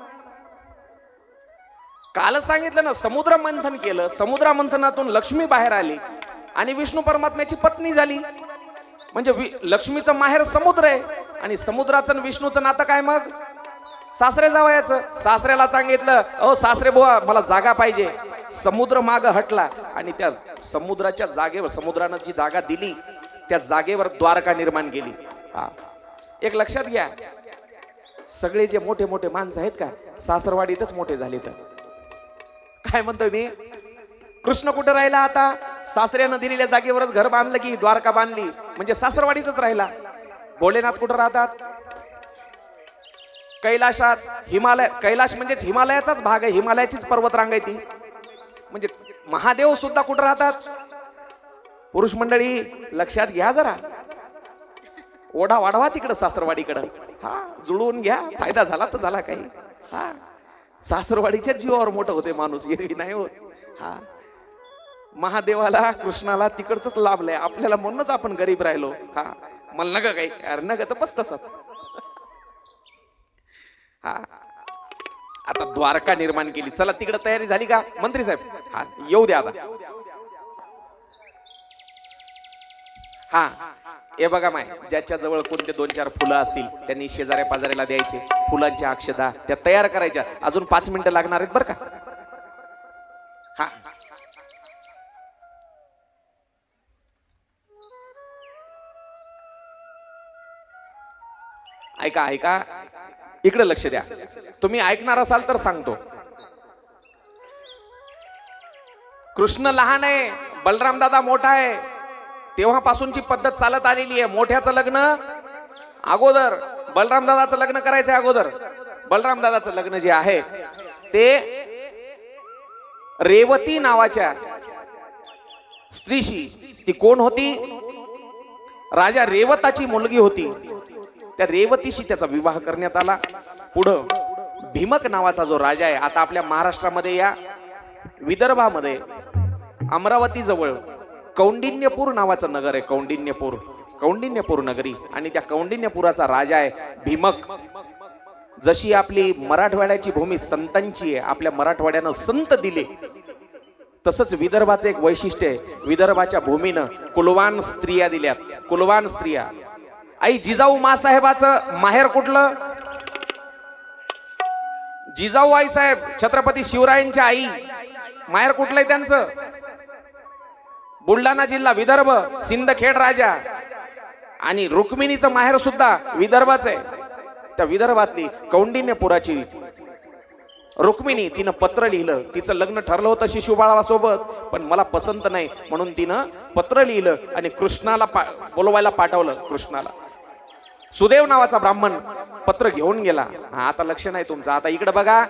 कालच सांगितलं ना, समुद्र मंथन केलं. समुद्र मंथनातून लक्ष्मी बाहेर आली आणि विष्णू परमात्म्याची पत्नी झाली. म्हणजे लक्ष्मीचं माहेर समुद्र आहे आणि समुद्राचं आणि विष्णूचं नातं काय? मग सासरे जावयाचं. सासऱ्याला सांगितलं, अहो सासरे बुवा मला जागा पाहिजे. समुद्र माग हटला आणि त्या समुद्राच्या जागेवर, समुद्रानं जी जागा दिली त्या जागेवर द्वारका निर्माण केली. हा, एक लक्षात घ्या, सगळे जे मोठे मोठे माणसं आहेत का, सासरवाडीतच मोठे झाले. तर काय म्हणतोय मी, कृष्ण कुठे राहिला? आता सासऱ्यानं दिलेल्या जागेवरच घर बांधलं की द्वारका बांधली, म्हणजे सासरवाडीतच राहिला. भोलेनाथ कुठं राहतात? कैलाशात. हिमालय, कैलाश म्हणजेच हिमालयाचाच भाग आहे, हिमालयाचीच पर्वतरांग आहे ती. म्हणजे महादेव सुद्धा कुठं राहतात? पुरुष मंडळी लक्षात घ्या जरा, ओढा वाढवा तिकडं सासरवाडीकडं. हा, जुळवून घ्या, फायदा झाला तर झाला काही. हा, सासरवाडीच्या जीवावर मोठं होते माणूस, एरवी नाही होत. हा, महादेवाला कृष्णाला तिकडच लाभलंय, आपल्याला म्हणूनच आपण गरीब राहिलो. हा, मला नग काही, अरे नग तर बस तसं. हा, आता द्वारका निर्माण केली. चला तिकडे तयारी झाली का मंत्री साहेब? हा, येऊ द्या आता. हा, हे बघा माय, ज्याच्या जवळ कोणते 2-4 फुलं असतील त्यांनी शेजाऱ्या पाजाऱ्याला द्यायचे. फुलांच्या अक्षदा त्या तयार करायच्या. अजून 5 मिनिटं लागणार आहेत बरं का. हा, ऐका ऐका, इकडे लक्ष द्या. तुम्ही ऐकणार असाल तर सांगतो. कृष्ण लहान आहे, बलराम दादा मोठा आहे. तेव्हापासूनची पद्धत चालत आलेली आहे. मोठ्याचं लग्न अगोदर, बलराम दादाचं लग्न करायचं अगोदर. बलराम दादाचं लग्न जे आहे ते रेवती नावाच्या स्त्रीशी. ती कोण होती? राजा रेवताची मुलगी होती. त्या रेवतीशी त्याचा विवाह करण्यात आला. पुढं भीमक नावाचा जो राजा आहे, आता आपल्या महाराष्ट्रामध्ये या विदर्भामध्ये अमरावती जवळ कौंडिन्यपूर नावाचं नगर आहे. कौंडिन्यपूर नगरी. आणि त्या कौंडिन्यपुराचा राजा आहे भीमक. जशी आपली मराठवाड्याची भूमी संतांची आहे, आपल्या मराठवाड्यानं संत दिले, तसंच विदर्भाचं एक वैशिष्ट्य आहे, विदर्भाच्या भूमीनं कुलवान स्त्रिया दिल्यात, कुलवान स्त्रिया. आई जिजाऊ मासाहेबाचं माहेर कुठलं? जिजाऊ आई साहेब छत्रपती शिवरायांच्या आई माहेर कुठलंय त्यांचं? बुलढाणा जिल्हा विदर्भ, सिंदखेड राजा. आणि रुक्मिणीचं माहेर सुद्धा विदर्भाच आहे. त्या विदर्भातली कौंडिन्यपुराची रुक्मिणी, तिनं पत्र लिहिलं. तिचं लग्न ठरलं होतं शिशुपाळासोबत, पण मला पसंत नाही म्हणून तिनं पत्र लिहिलं आणि कृष्णाला बोलवायला पाठवलं. कृष्णाला सुदेव नावाचा ब्राह्मण पत्र घेऊन गेला. आता लक्ष नाही तुमचं, आता इकडे बघा.